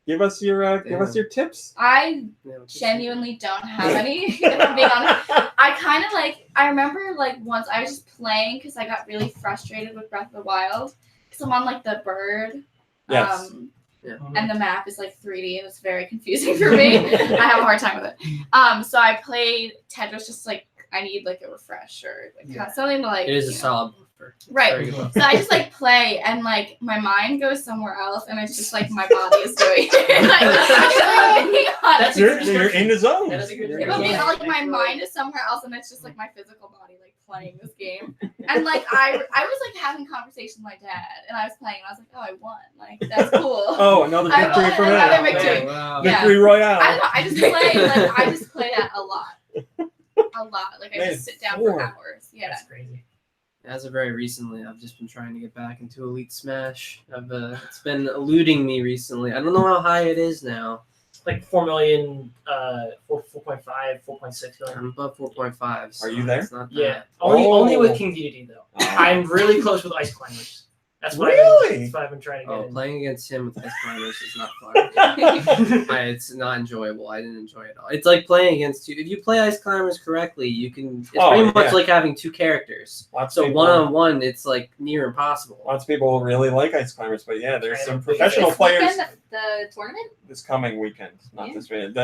Give us your tips. I Yeah, which is- genuinely don't have any. If I'm being honest, I kind of I remember once I was just playing because I got really frustrated with Breath of the Wild because I'm on the bird. Yes. And the map is 3D and it's very confusing for me. I have a hard time with it. So I played Tetris just I need a refresh or something to It is a solid buffer. It's Right. very good. So I just play and my mind goes somewhere else and it's just my body is doing it. I'm being honest. That's You're in the zone. That is a good It would be description. my mind is somewhere else and it's just my physical body playing this game. And like I was like having conversation with my dad, and I was playing, and I was like, oh, I won. Like that's cool. Oh, another I victory won for another me. victory. Oh, wow. Yeah. Victory Royale. I don't know. I just play that a lot. A lot. Like I Man, just sit down 4. for hours. Yeah. That's crazy. As of very recently, I've just been trying to get back into Elite Smash. It's been eluding me recently. I don't know how high it is now. Like 4 million, 4.5, 4.6 million. I'm above 4.5. So Are you there? It's not Yeah, that. only Oh. with King Dedede though. I'm really close with Ice Climbers. That's what Really? that's what I've been trying to get. Oh, in. playing against him with Ice Climbers is not fun. It's not enjoyable. I didn't enjoy it at all. It's like playing against you. If you play Ice Climbers correctly, you can. It's Oh, pretty much yeah. like having 2 characters. Lots So of people, 1-on-1, it's like near impossible. lots of people really like Ice Climbers, but yeah, there's I some don't think professional This players weekend, the tournament? this coming weekend. Not Yeah. this weekend.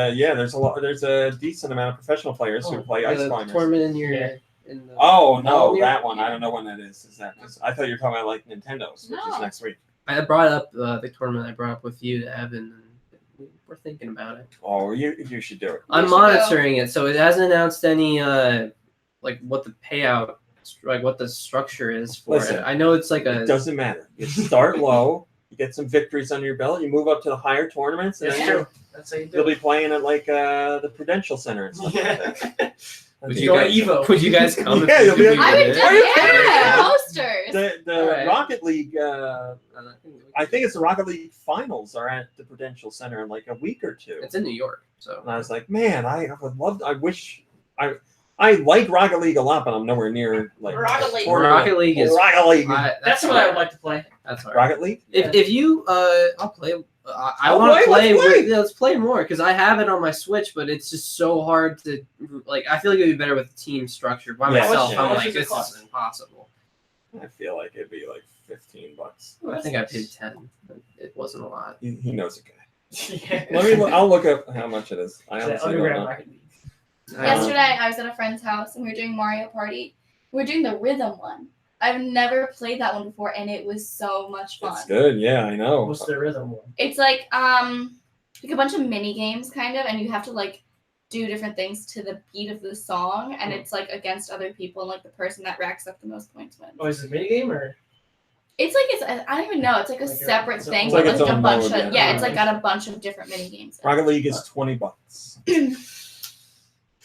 There's a decent amount of professional players who play Ice The Climbers. tournament in your. Yeah. In the, Oh no, Yeah. that one. I don't know when that is. Is that? I thought you were talking about like Nintendo's, which is No. next week. I brought up the tournament I brought up with you to Evan, and we're thinking about it. Oh, you should do it. I'm should go. monitoring it, so it hasn't announced any like what the payout, like what the structure is for Listen, it. I know it's like It a. doesn't matter. You start low, you get some victories under your belt, you move up to the higher tournaments, and That's then true. That's how you you'll do be playing at like the Prudential Center and stuff like that. Would You you go to guys, Evo. Would you guys come? Yeah, if you'll be we like- I did would it? Are you do kidding yeah, me? posters. The Alright. Rocket League, I think it's the Rocket League finals are at the Prudential Center in like a week or two. It's in New York, so. And I was like, man, I would love. I wish I like Rocket League a lot, but I'm nowhere near like Rocket League. tournament. Rocket League is. Rocket League. That's what I would like to play. That's all right. Rocket League. If you I'll play. I I'll want to play, play. let's play. Yeah, let's play more because I have it on my Switch, but it's just so hard to like. I feel like it'd be better with a team structure. By Yeah. myself, How I'm much like, does it this cost? is impossible. I feel like it'd be like $15. I think I paid 10. But it wasn't a lot. He knows a guy. Yeah. I'll look up how much it is. I That honestly don't Underground know. Rocket League. Yesterday, I was at a friend's house and we were doing Mario Party. We were doing the rhythm one. I've never played that one before, and it was so much fun. It's good. Yeah, I know. What's the rhythm one? It's like a bunch of mini games kind of, and you have to like do different things to the beat of the song, and it's like against other people, and like the person that racks up the most points wins. Oh, is it a mini game or? It's like I don't even know. It's like a Like a- separate it's thing, like but its like a own bunch mode, of yeah. it's like got a bunch of different mini games. Rocket League is $20.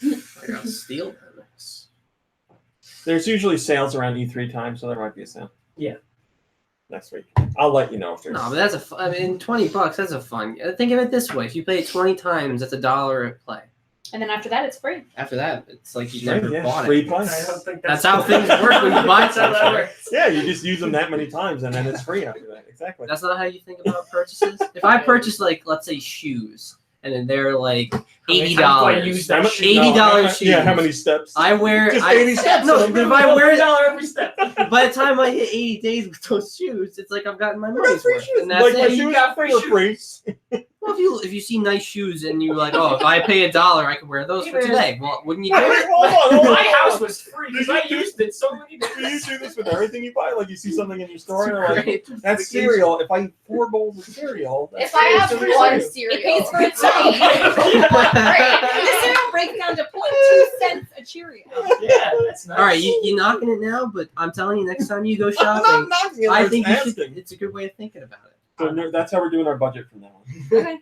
I gotta steal them. There's usually sales around E3 time, so there might be a sale. Yeah. Next week, I'll let you know if there's. No, but that's I mean, $20. That's a fun. Think of it this way: if you play it 20 times, that's $1 at play. And then after that, it's free. After that, it's like you Right, never yeah, bought free it. play. I don't think That's how things work when you buy That's how that something. works. Yeah, you just use them that many times, and then it's free after that. Exactly. That's not how you think about purchases. If I purchase like, let's say, shoes, and then they're like many times do I $80. use How that much- shoe? $80 shoes. Yeah, how many steps? I wear. Just I, 80 steps. No, so but if I wear it, $1 every step. by the time I hit 80 days with those shoes, it's like I've gotten my I got money's free worth, shoes. and that's Like my it. shoes You got free were shoes. free. Well, if you see nice shoes and you're like, oh, if I pay $1, I can wear those for today. Well, wouldn't you do Wait, it? hold on. My house was free because I used it so many Do you days. do this with everything you buy? Like you see something in your store and you're like, Great. that's cereal. If I eat 4 bowls of cereal, that's If I have free one cereal. cereal, It pays for it's itself. free. The cereal breaks down to 0.2 cents a Cheerio. Yeah, that's nice. All right, you're knocking it now, but I'm telling you, next time you go I'm shopping, not knocking it. I I'm think you asking. should. It's a good way of thinking about it. So that's how we're doing our budget from now on. Okay.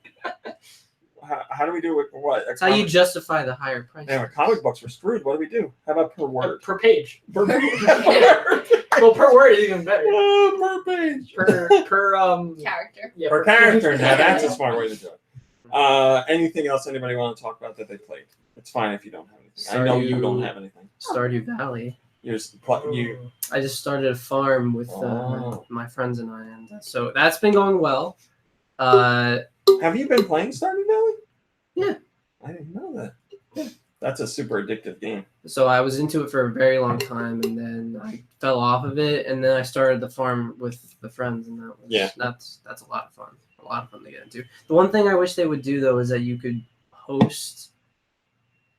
How do we do it? What? That's how you justify the higher price. Damn, comic books were screwed. What do we do? How about per word? Per page. Per Well, per word is even better. per page. Per Character. yeah, Per character. Now that's a smart way to do it. Anything else anybody want to talk about that they played? It's fine if you don't have anything. I know you don't have anything. Stardew Valley. You I just started a farm with Oh. my friends and I, and so that's been going well. have you been playing Stardew Valley? Yeah. I didn't know that. Yeah. That's a super addictive game. So I was into it for a very long time, and then I fell off of it, and then I started the farm with the friends, and that's a lot of fun. A lot of fun to get into. The one thing I wish they would do though is that you could host.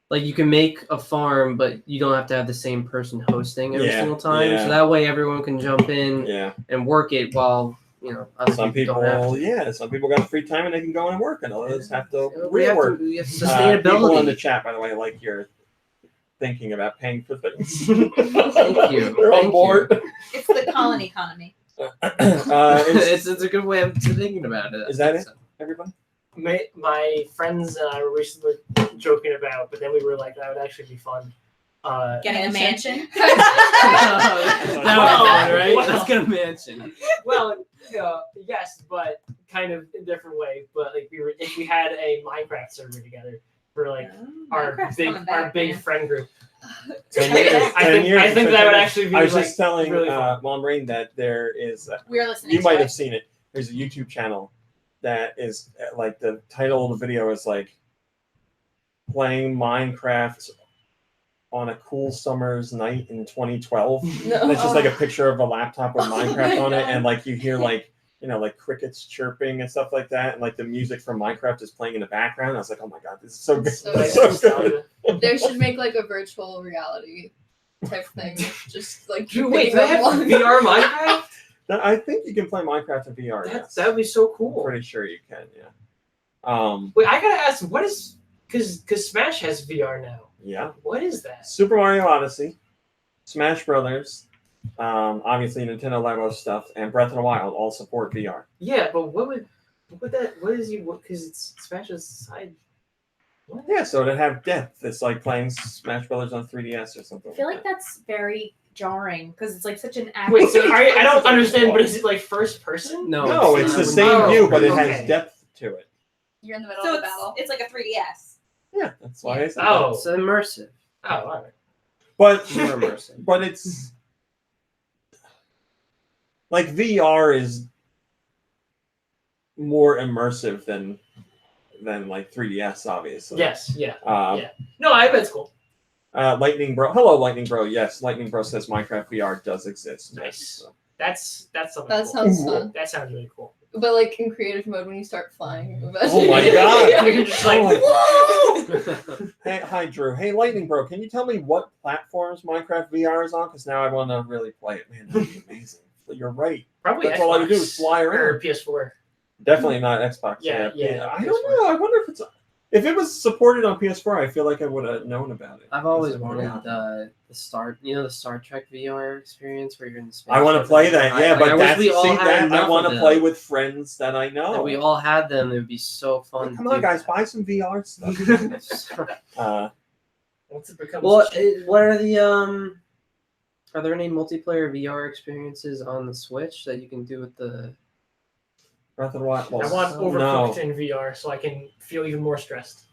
Like you can make a farm, but you don't have to have the same person hosting every Yeah, single time. yeah. So that way everyone can jump in Yeah. and work it while other Some people don't have to. people, some people got free time and they can go and work, and others have to We have rework. to People in the sustainability. chat, by the way, like your thinking about paying for things. Thank you. They're on Thank board. It's the colony economy. It's a good way of thinking about it. Is that it? Everybody? My friends and I were recently joking about, but then we were like, that would actually be fun. Getting a mansion. That would be fun, right? Well, Let's get a mansion. Well, yes, but kind of in a different way. But like if we had a Minecraft server together for like our Minecraft's big coming back, man. friend group. 10 years. I 10 think years. I think that would actually be. I was like, just telling really fun. Mom Rain that there is. We're listening. You to might it. have seen it. There's a YouTube channel that is like the title of the video is like playing Minecraft on a cool summer's night in 2012. No. It's just like a picture of a laptop with Oh my Minecraft on it, God. and like you hear like like crickets chirping and stuff like that, and like the music from Minecraft is playing in the background. I was like, oh my god, this is so good. So This good. is so good. They should make like a virtual reality type thing. Just like Dude, wait, making they have them VR Minecraft? I think you can play Minecraft in VR. Yes. That would be so I'm cool. pretty sure you can. Yeah. Wait, I gotta ask, what is because Smash has VR now? Yeah. What is that? Super Mario Odyssey, Smash Brothers, obviously Nintendo Lego stuff, and Breath of the Wild all support VR. Yeah, but what is you? Because it's Smash's side. What? Yeah, so to have depth, it's like playing Smash Brothers on 3DS or something. I feel like that. that's very jarring because it's like such an active. Wait, so I don't understand, but is it like first person? No, it's not. the same Oh, view, but it okay. has depth to it. You're in the middle So of the battle. it's like a 3DS. Yeah, that's why I said Oh. It's immersive. Oh, all right. But More immersive. but it's like VR is more immersive than like 3DS, obviously. Yes, yeah. Yeah. No, I bet it's cool. Lightning Bro. Hello, Lightning Bro. Yes, Lightning Bro says Minecraft VR does exist. Nice. So. That's something. That cool. sounds fun. That sounds really cool. But like in creative mode when you start flying. Oh my God. You're just like, Oh. Hey, hi Drew. Hey, Lightning Bro. Can you tell me what platforms Minecraft VR is on? Because now I want to really play it. Man, that'd be amazing. You're right. probably That's Xbox all I would do is fly around. or PS4. Definitely not Xbox. Yeah, I PS4. don't know. I wonder if it was supported on PS4. I feel like I would have known about it. I've always Is it wanted not? the the Star Trek VR experience where you're in space. I want to play that. Yeah, but I wish that's we all see had that I enough want of to them. play with friends that I If know. we all had them, it would be so fun. Come to on, do guys, that. buy some VR stuff. Once it becomes Well, what are the Are there any multiplayer VR experiences on the Switch that you can do with the? Breath of the Wild. I want no, Overcooked in VR so I can feel even more stressed.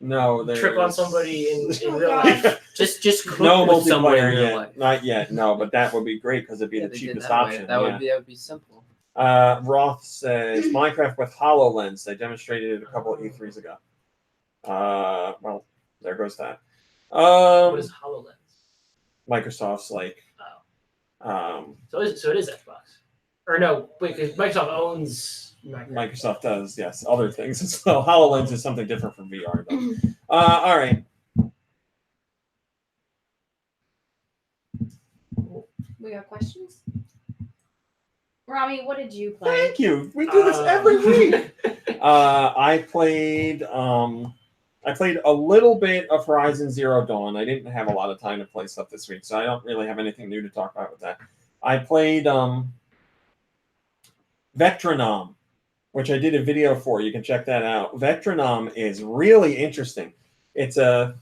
no, there's Trip on somebody in Oh, real God. life. Just cook no with someone in multiplayer real yet. life. Not yet. No, but that would be great because it'd be Yeah, the they did cheapest that way. option. That yeah. would be simple. Roth says Minecraft with HoloLens. They demonstrated it a couple of E3s ago. Well, there goes that. What is HoloLens? Microsoft's like. So it is Xbox. Or no, wait, because Microsoft owns Microsoft does, yes, other things as well. HoloLens is something different from VR, though. All right. We got questions? Rami, what did you play? Thank you. We do this every week. I played a little bit of Horizon Zero Dawn. I didn't have a lot of time to play stuff this week, so I don't really have anything new to talk about with that. I played Vectronom, which I did a video for. You can check that out. Vectronom is really interesting. It's a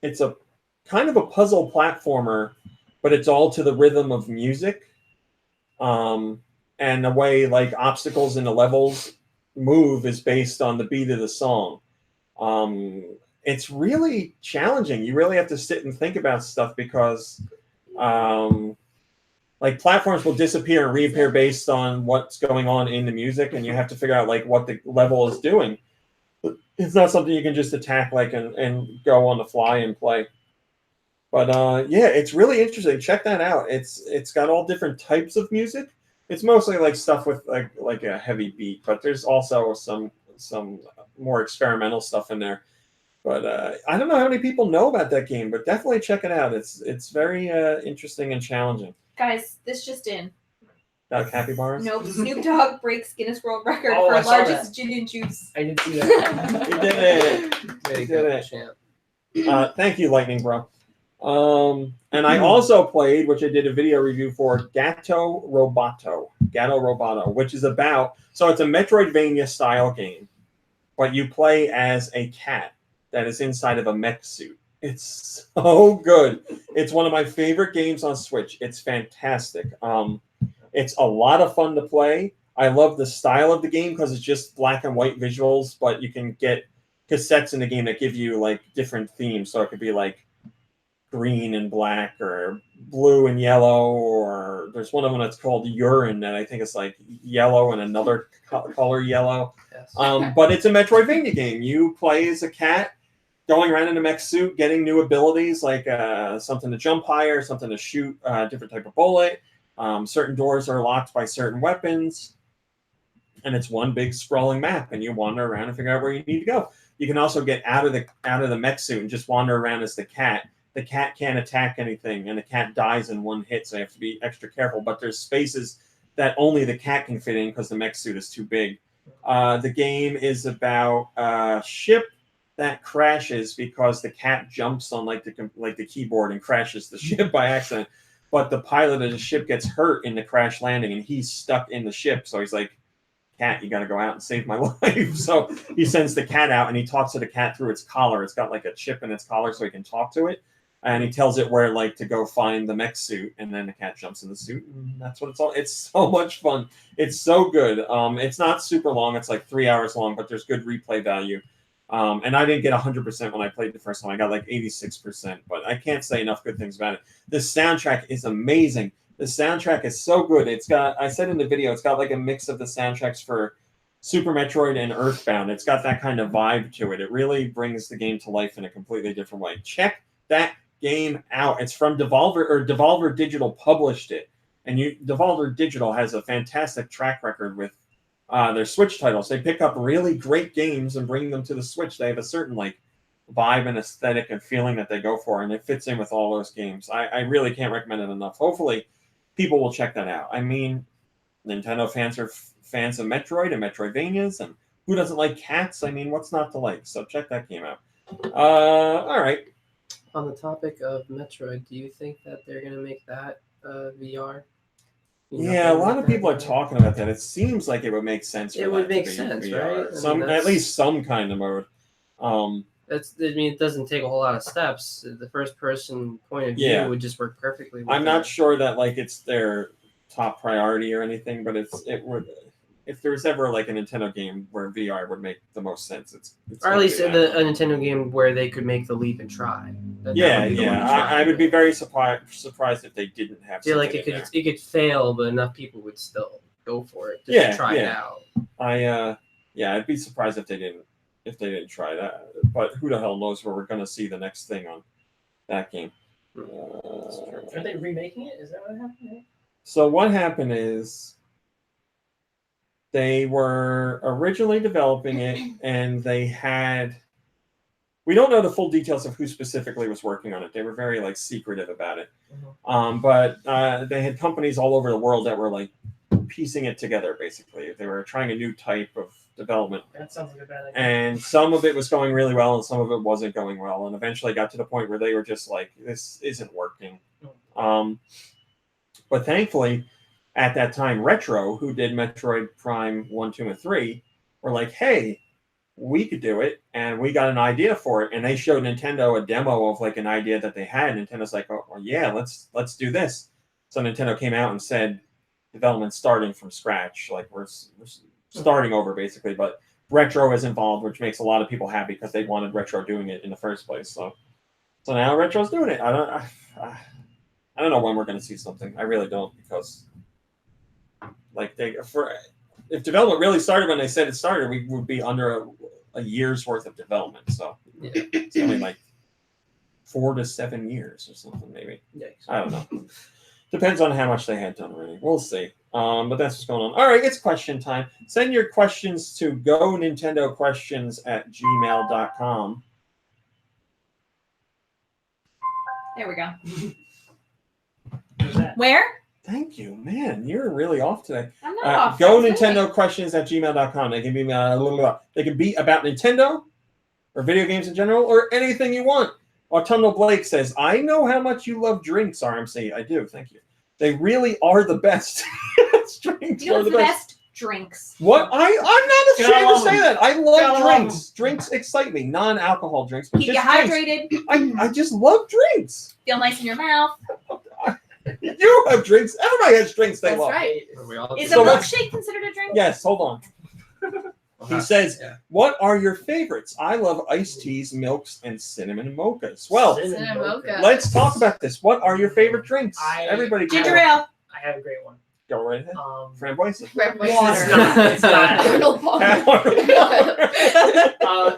kind of a puzzle platformer, but it's all to the rhythm of music. And the way like obstacles in the levels move is based on the beat of the song. It's really challenging. You really have to sit and think about stuff because like platforms will disappear and reappear based on what's going on in the music, and you have to figure out like what the level is doing. It's not something you can just attack like and go on the fly and play. But yeah, it's really interesting. Check that out. It's got all different types of music. It's mostly like stuff with like a heavy beat, but there's also some more experimental stuff in there. But I don't know how many people know about that game, but definitely check it out. It's very interesting and challenging. Guys, this just in. Capybaras? Nope. Snoop Dogg breaks Guinness World Record I for saw largest gin and juice. I did see that. You did it. There you You go, did it. champ. Thank you, Lightning Bro. And I also played, which I did a video review for, Gato Roboto, which is about, so it's a Metroidvania style game, but you play as a cat that is inside of a mech suit. It's so good. It's one of my favorite games on Switch. It's fantastic. It's a lot of fun to play. I love the style of the game because it's just black and white visuals, but you can get cassettes in the game that give you like different themes. So it could be like green and black or blue and yellow, or there's one of them that's called urine that I think is like yellow and another color yellow. Yes. But it's a Metroidvania game. You play as a cat going around in a mech suit, getting new abilities like something to jump higher, something to shoot a different type of bullet. Certain doors are locked by certain weapons, and it's one big sprawling map, and you wander around and figure out where you need to go. You can also get out of the mech suit and just wander around as the cat. The cat can't attack anything, and the cat dies in one hit, so you have to be extra careful. But there's spaces that only the cat can fit in because the mech suit is too big. The game is about a ship that crashes because the cat jumps on like the keyboard and crashes the ship by accident. But the pilot of the ship gets hurt in the crash landing, and he's stuck in the ship. So he's like, "Cat, you got to go out and save my life." So he sends the cat out, and he talks to the cat through its collar. It's got like a chip in its collar, so he can talk to it. And he tells it where like to go find the mech suit, and then the cat jumps in the suit, and that's what it's all. It's so much fun. It's so good. It's not super long. It's like 3 hours long, but there's good replay value. And I didn't get 100% when I played the first time. I got like 86%, but I can't say enough good things about it. The soundtrack is amazing. The soundtrack is so good. It's got, I said in the video, it's got like a mix of the soundtracks for Super Metroid and Earthbound. It's got that kind of vibe to it. It really brings the game to life in a completely different way. Check that game out. It's from Devolver, or Devolver Digital published it. And Devolver Digital has a fantastic track record with their Switch titles. They pick up really great games and bring them to the Switch. They have a certain like vibe and aesthetic and feeling that they go for, and it fits in with all those games. I really can't recommend it enough. Hopefully, people will check that out. I mean, Nintendo fans are fans of Metroid and Metroidvanias, and who doesn't like cats? I mean, what's not to like? So check that game out. All right. On the topic of Metroid, do you think that they're going to make that VR? Yeah, a lot of people are talking about that. It seems like it would make sense. It would make sense, right? At least some kind of mode. It doesn't take a whole lot of steps. The first person point of view would just work perfectly. I'm not sure that like it's their top priority or anything, but it would. If there's ever like a Nintendo game where VR would make the most sense, it's or at least a Nintendo game where they could make the leap and try. I would be very surprised if they didn't have. I feel like it could fail, but enough people would still go for it to try it out. I'd be surprised if they didn't try that. But who the hell knows where we're going to see the next thing on that game? Are they remaking it? Is that what happened? So what happened is they were originally developing it, and they had. We don't know the full details of who specifically was working on it. They were very like secretive about it. Mm-hmm. But they had companies all over the world that were like piecing it together. Basically, they were trying a new type of development. That sounds like a bad idea. And some of it was going really well, and some of it wasn't going well. And eventually, got to the point where they were just like, "This isn't working." But thankfully, at that time, Retro, who did Metroid Prime 1, 2, and 3, were like, "Hey, we could do it, and we got an idea for it." And they showed Nintendo a demo of like an idea that they had. Nintendo's like, "Oh, well, yeah, let's do this." So Nintendo came out and said, "Development starting from scratch. Like we're starting over, basically." But Retro is involved, which makes a lot of people happy because they wanted Retro doing it in the first place. So now Retro's doing it. I don't know when we're going to see something. I really don't, because like if development really started when they said it started, we would be under a year's worth of development. So it's only like 4 to 7 years or something, maybe. Yikes. I don't know. Depends on how much they had done already. We'll see. But that's what's going on. All right, it's question time. Send your questions to GoNintendoQuestions@gmail.com. There we go. Who's that? Where? Thank you, man. You're really off today. I'm not off. GoNintendoQuestions@gmail.com. They can be they can be about Nintendo or video games in general or anything you want. Autumnal Blake says, I know how much you love drinks, RMC. I do, thank you. They really are the best. Drinks You know are what's the best? Drinks. What? I'm not ashamed to say that. I love Gotta love drinks. Drinks excite me. Non-alcohol drinks. But Keep you just hydrated. drinks. I just love drinks. Feel nice in your mouth. You have drinks. Everybody has drinks they That's love. right. Is So a let's- milkshake considered a drink? Yes, hold on. He says, Yeah. what are your favorites? I love iced teas, milks, and cinnamon mochas. Well, Cinnamon mocha. let's talk about this. What are your favorite drinks? Everybody can Ginger go. ale. I have a great one. Go right ahead. Framboise. Red Water. It's not. It's not. Arnold Palmer.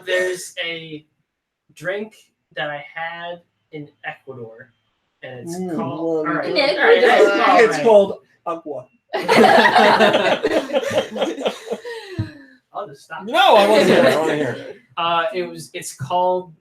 There's a drink that I had in Ecuador, and it's Ooh, called. well, All right. in All right, Ecuador. It's called agua. I'll just stop. No, I want to hear it. I want to hear it. It's called.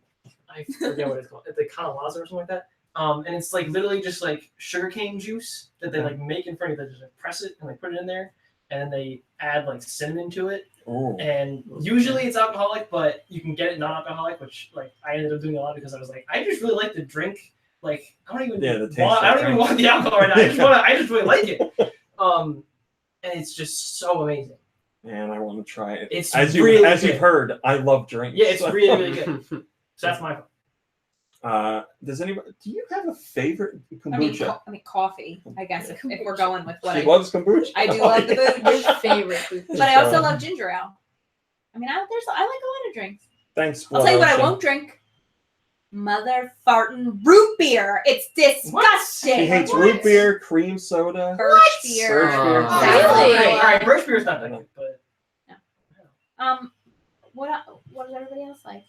I forget what it's called. The Calabaza or something like that. And it's like literally just like sugarcane juice that they like make in front of you. They just like press it and like put it in there, and then they add like cinnamon to it. Ooh. And usually it's alcoholic, but you can get it non-alcoholic, which like I ended up doing a lot because I was like, I just really like the drink. Like I don't even The taste want. of I don't even drink. want the alcohol right now. I just really like it. And it's just so amazing. Man, I want to try it. It's as really you've good. heard, I love drinks. Yeah, it's really really good. So that's my. Does anybody? Do you have a favorite I mean, kombucha? coffee. I guess if we're going with what She loves kombucha. I do love the booze. Your favorite food. But I also love ginger ale. I mean, I like a lot of drinks. Thanks. I'll tell you what I Ocean. won't drink. Mother fartin' root beer. It's disgusting. She hates What? root beer, cream soda. Birch beer. Birch beer. Oh. Really? All right, Birch beer's not that good, but What does everybody else like?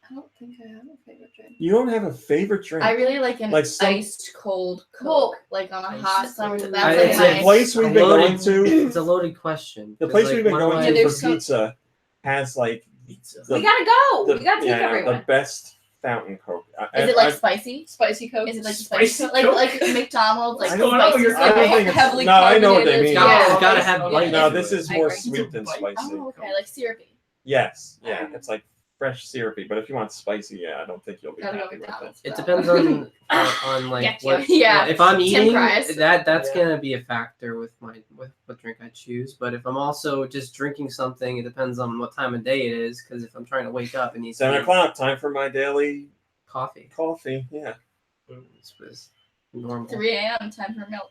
I don't think I have a favorite drink. You don't have a favorite drink. I really like an Like some- iced cold Coke, like on a hot summer. That's I- like it's the my place we've been Loaded- going to. It's a loaded question. The 'cause, place like, we've been one of going my- to for there's some- pizza has like pizza. the, We gotta go. the, We gotta take yeah, everyone. the best fountain Coke. Is it like spicy? Spicy Coke? Is it like Spicy spicy? Coke? Like McDonald's, like I don't know, spicy? you're- I don't think it's, heavily no, I know what they carbonated. mean. Yeah. It's gotta have Okay. bite. No, to this it. is I more agree. sweet than Bite. spicy. Oh, okay, like syrupy. Yes, yeah, it's like fresh syrupy. But if you want spicy, yeah, I don't think you'll be Gotta go happy with it. McDonald's. It for that depends one. on like Get you. what. Yeah, If I'm Tim eating, fries. that's Yeah. gonna be a factor with what drink I choose. But if I'm also just drinking something, it depends on what time of day it is. Because if I'm trying to wake up, it needs to 7 be o'clock, time for my daily coffee. coffee. Yeah. This was normal. 3 a.m. time for milk.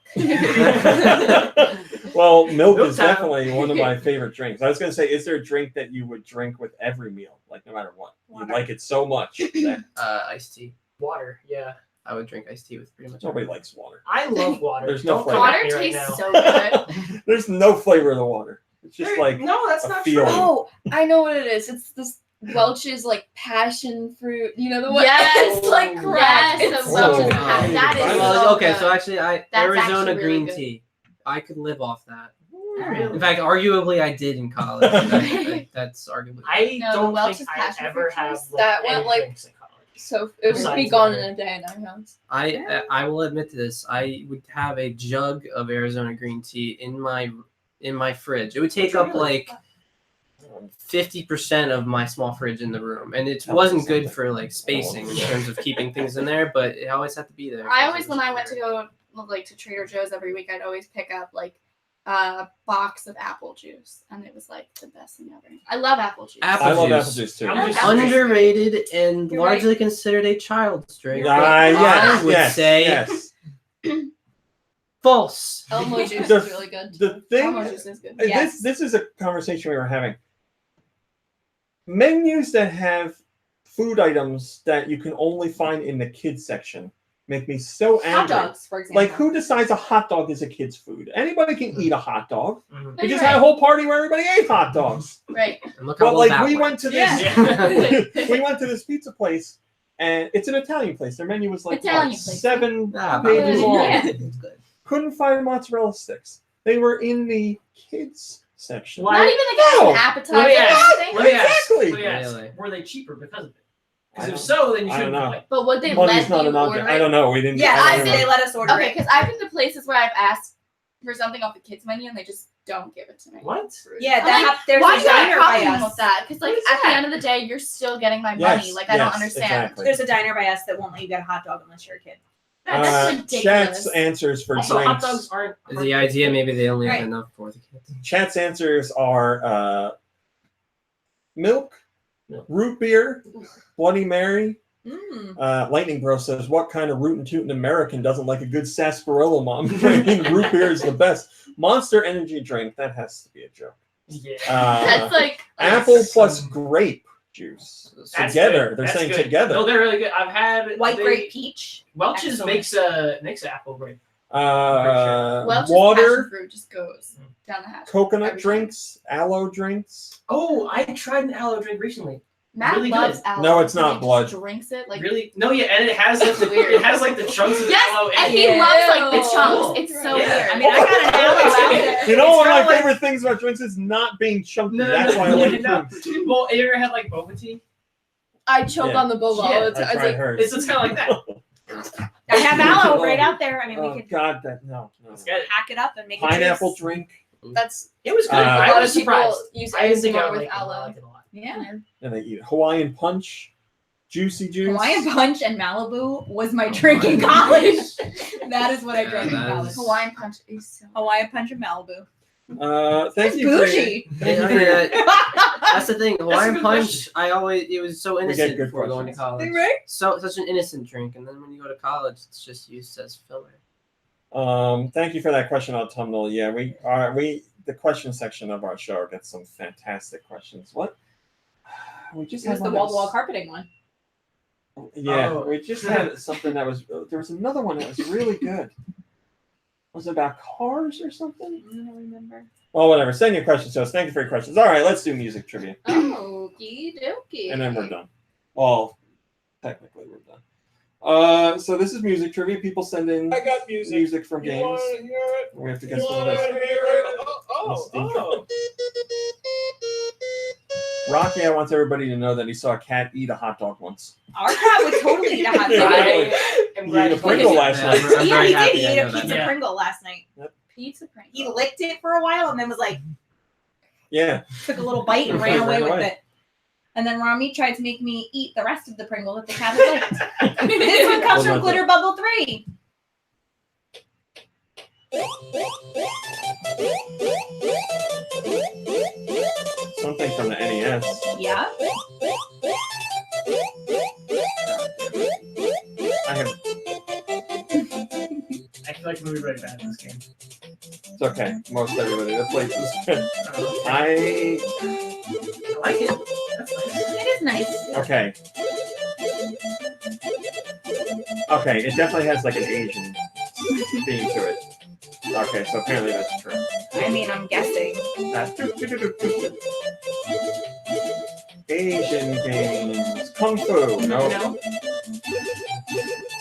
Well, milk Milk is time. definitely one of my favorite drinks. I was going to say, is there a drink that you would drink with every meal, like no matter what? You Water. like it so much that Iced tea. Water. Yeah, I would drink iced tea with pretty much. nobody everything. likes water. I love water. There's no Don't flavor. come at Water me right tastes now. so good. There's no flavor in the water. It's just There- like no, that's a not feeling. true. Oh, I know what it is. It's this Welch's like passion fruit. You know the one? Yes, It's like crack. yes, It's the so Welch's good. passion- that is Well, so okay, good. so actually, That's Arizona actually really green good. tea. I could live off that. Really? In fact, arguably, I did in college. That's arguably. I No, the don't Welch's think I passion ever fruit have juice, that any went, like, drinks in college. So it would just be Besides gone water. in a day in our house. I will admit to this. I would have a jug of Arizona green tea in my fridge. It would take up Really? like 50% of my small fridge in the room, and it Tell me wasn't good something. for like spacing in terms of keeping things in there. But it always had to be there. I always, when I went to go like to Trader Joe's every week, I'd always pick up like a box of apple juice, and it was like the best thing ever. I love apple juice. Apple I love juice. apple juice too. Apple juice. Underrated and You're largely considered a child's drink. Yes, I would yes, say yes. false. Elmo juice The- is really good. The thing, Almost just as good. Yes. this is a conversation we were having. Menus that have food items that you can only find in the kids section make me so angry. Hot dogs, for example. Like, who decides a hot dog is a kid's food? Anybody can eat a hot dog. Mhm. No, We you're just had a right. whole party where everybody ate hot dogs. Right. And look how But well like, that we went. went to this, Yeah. we went to this pizza place, and it's an Italian place. Their menu was like Italian what, place. 7 Ah, pages yeah. long. Yeah. It's good. Couldn't find mozzarella sticks. They were in the kids section. Why- Not even like as No. an appetizer. Let me or ask. anything. Let me ask. Exactly. Let me ask. Really? Were they cheaper because of it? I Because if don't- so, then you I shouldn't don't know. buy it. But would they Money's let not you an order object. it? I don't know. We didn't. Yes, I don't they know. let us order Okay, it. because I've been to places where I've asked for something off the kids menu and they just don't give it to me. What? Yeah, I'm like, there's why a do you have a diner by problem with us. that? Because like What is at the that? end of the day, you're still getting my Yes, money. Like I don't yes, understand. exactly. There's a diner by us that won't let you get a hot dog unless you're a kid. That's ridiculous. Chat's answers for Also, hot drinks. dogs aren't. The idea maybe they only Right. have enough for the kids. Chat's answers are milk, root beer, Bloody Mary. Lightning Bro says, "What kind of rootin' tootin' American doesn't like a good sarsaparilla, Mom? Root beer is the best. Monster Energy drink, that has to be a joke. Yeah. That's like Apple plus grape juice That's together. good. They're That's saying good. together. No, they're really good. I've had White grape peach. Welch's Excellent. makes apple grape. Welch's Water, passion fruit just goes down the hatch. coconut every drinks, aloe drinks. Oh, I tried an aloe drink recently. Matt really loves good. aloe. No, it's and not he blood. just drinks it like Really? No, yeah, and it has like the chunks of yes, aloe in and it. he loves like the Ew. chunks. It's so Yeah. weird. I mean, I got an aloe out there. You know, It's one of my kinda like- favorite things about drinks is not being chunky. No, That's why I like no. drinks. Well, you ever had like boba tea? I choke Yeah. on the boba all the Yeah, time. I I was tried like, hers. It's kind of like that. I have aloe right out there. I mean, Oh we could God, that no. It's good. hack it up and make it Pineapple juice. drink, that's It was good. A I lot was of people surprised. use I didn't think I ASMR would with like it. I aloe. like it a lot. Yeah. and they eat it. Hawaiian punch, juicy juice. Hawaiian Punch and Malibu was my drink in college. That is what I drank in that college. is- Hawaiian punch is so Hawaiian Punch and Malibu. Thank It's you for bougie. thank you for That's the thing. Hawaiian good Punch. It was so get innocent good before going to questions. college. Right? So such an innocent drink, and then when you go to college, it's just used as filler. Thank you for that question, Autumnal. Yeah, the question section of our show gets some fantastic questions. What? We just It was had the one wall-to-wall that carpeting one. was- Yeah, Oh. we just had something that was. There was another one that was really good. Was it about cars or something? I don't remember. Well, whatever. Send your questions to us. Thank you for your questions. All right, let's do music trivia, okie dokie. and then we're done. Well, technically we're done. So this is music trivia. People send in I got music. from You games. wanna hear it? We have to get You some of wanna this. hear it? Oh. Rocky wants everybody to know that he saw a cat eat a hot dog once. Our cat would totally eat a hot dog. I am You glad ate a you Pringle played last it. night. I'm Yeah, very he happy did I eat know a that. pizza Yeah. Pringle last night. Pizza Pringle. He licked it for a while and then was like, Yeah. took a little bite and ran Ran away with away. it. And then Rami tried to make me eat the rest of the Pringle that the cat had liked. This one comes from Glitter Bubble 3. Something from the NES. Yeah. I have. I feel like we're really bad at this game. It's okay. Most everybody that plays this. I I like it. That's nice. It is nice. okay. Okay, it definitely has like an Asian theme to it. Okay, so apparently that's true. I mean, I'm guessing. Asian games. Kung Fu. No. No.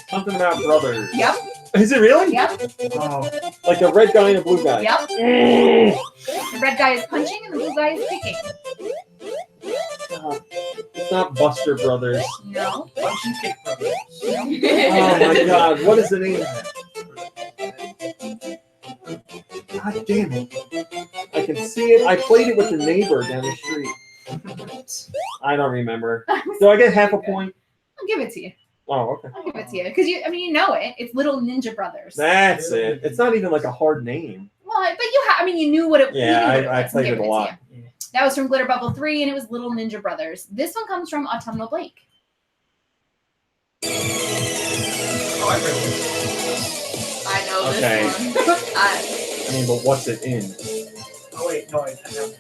Something about brothers. Yep. Is it really? Yep. Oh, like a red guy and a blue guy. Yep. The red guy is punching and the blue guy is kicking. It's not Buster Brothers. No. Punch and kick brothers. Oh my God! What is the name of that? God damn it! I can see it. I played it with the neighbor down the street. I don't remember. Do I get half a point? I'll give it to you. Oh, okay. I'll give it to you. Because you know it. It's Little Ninja Brothers. That's it. It's not even like a hard name. Well, but you knew what it Yeah, you knew what I was. I'm played it giving a to lot. you. That was from Glitter Bubble 3, and it was Little Ninja Brothers. This one comes from Autumnal Blake. Oh, I remember this. I know Okay. this one. I mean, but what's it in? Oh wait, no, I know.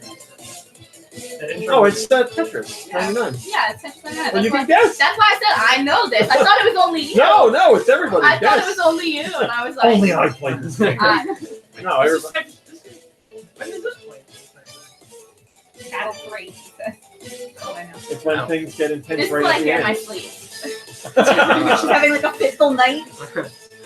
That intro. Oh, it's Tetris 99. Yeah, it's Tetris 99. Well, you That's can guess. That's why I said I know this. I thought it was only you. No, it's everybody. I thought Guess. it was only you, and I was like, Only I played this game. No, This is everybody. When did this play? why Battle 3. Oh, I know. It's when things get intense this is right what at I the hear in my end. sleep. She's having like a fitful night.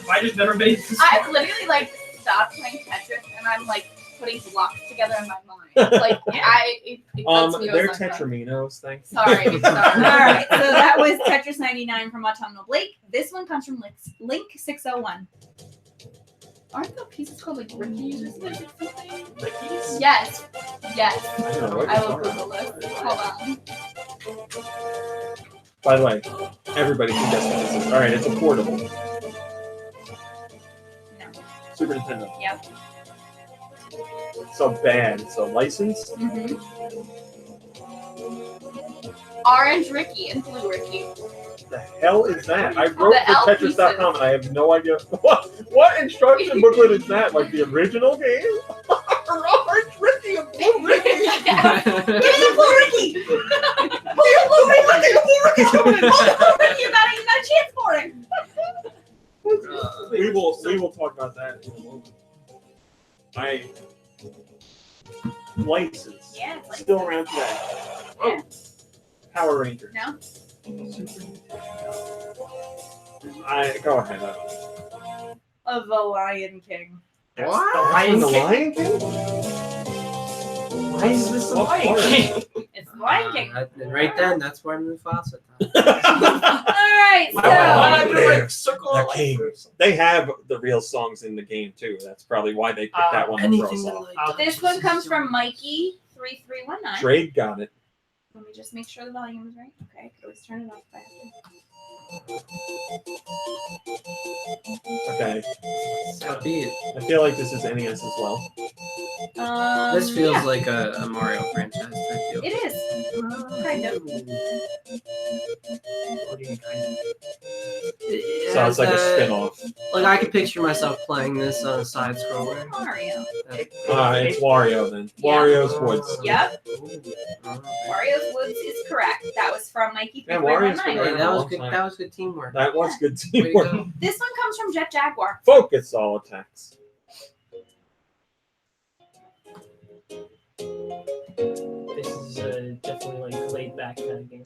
I just never made this. I've literally like stopped playing Tetris, and I'm like putting blocks together in my mind. Like it lets me go They're sometimes. Tetraminos. Thanks. Sorry. All right, so that was Tetris 99 from Autumnal Blake. This one comes from Link 601. Aren't the pieces called like Rickies or something? Rickies? Yes. Yes. I don't know what I you're will talking Google about. this. Hold on. By the way, everybody can guess what this is. All right, it's a portable. No. Super Nintendo. Yep. So bad. So licensed. Mm-hmm. Orange Ricky and Blue Ricky. The hell is that? I wrote The L for Tetris.com and I have no idea what instruction booklet is that? Like the original game? Orange Ricky and Blue Ricky. Give me the Blue Ricky! Pull the Blue Ricky! The Blue Ricky's coming in! Pull the Blue Ricky! You got a chance for it! We will talk about that in a moment. License. Yeah, it's like Still around today. Yeah. Power Rangers. No? Go ahead. Of the Lion King. That's What? The Lion The King. Lion King? Why is this the What Lion part? King? It's the Lion King. Right then, that's where Mufasa. Alright, Why not so. do like circle The of life King. or something? They have the real songs in the game too. That's probably why they picked that one to throw us Anything off. like This one comes from Mikey3319. Drake got it. Let me just make sure the volume is right. Okay, I could always turn it off if I have Okay. So be it. I feel like this is NES as well. to. This feels Yeah, like a Mario franchise type deal. it is. Kind of. What do you mean, kind of? So it's like a spin-off. Like I could picture myself playing this on a side scroller. Mario. It's Wario then. Yeah. Wario's Woods. Yep. Wario's Woods is correct. That was from Mikey3319. Yeah, Wario's been Hey, around. that was good. That was good teamwork. That was good Way to teamwork. go. This one comes from Jet Jaguar. Focus all attacks. This is definitely like laid back kind of game.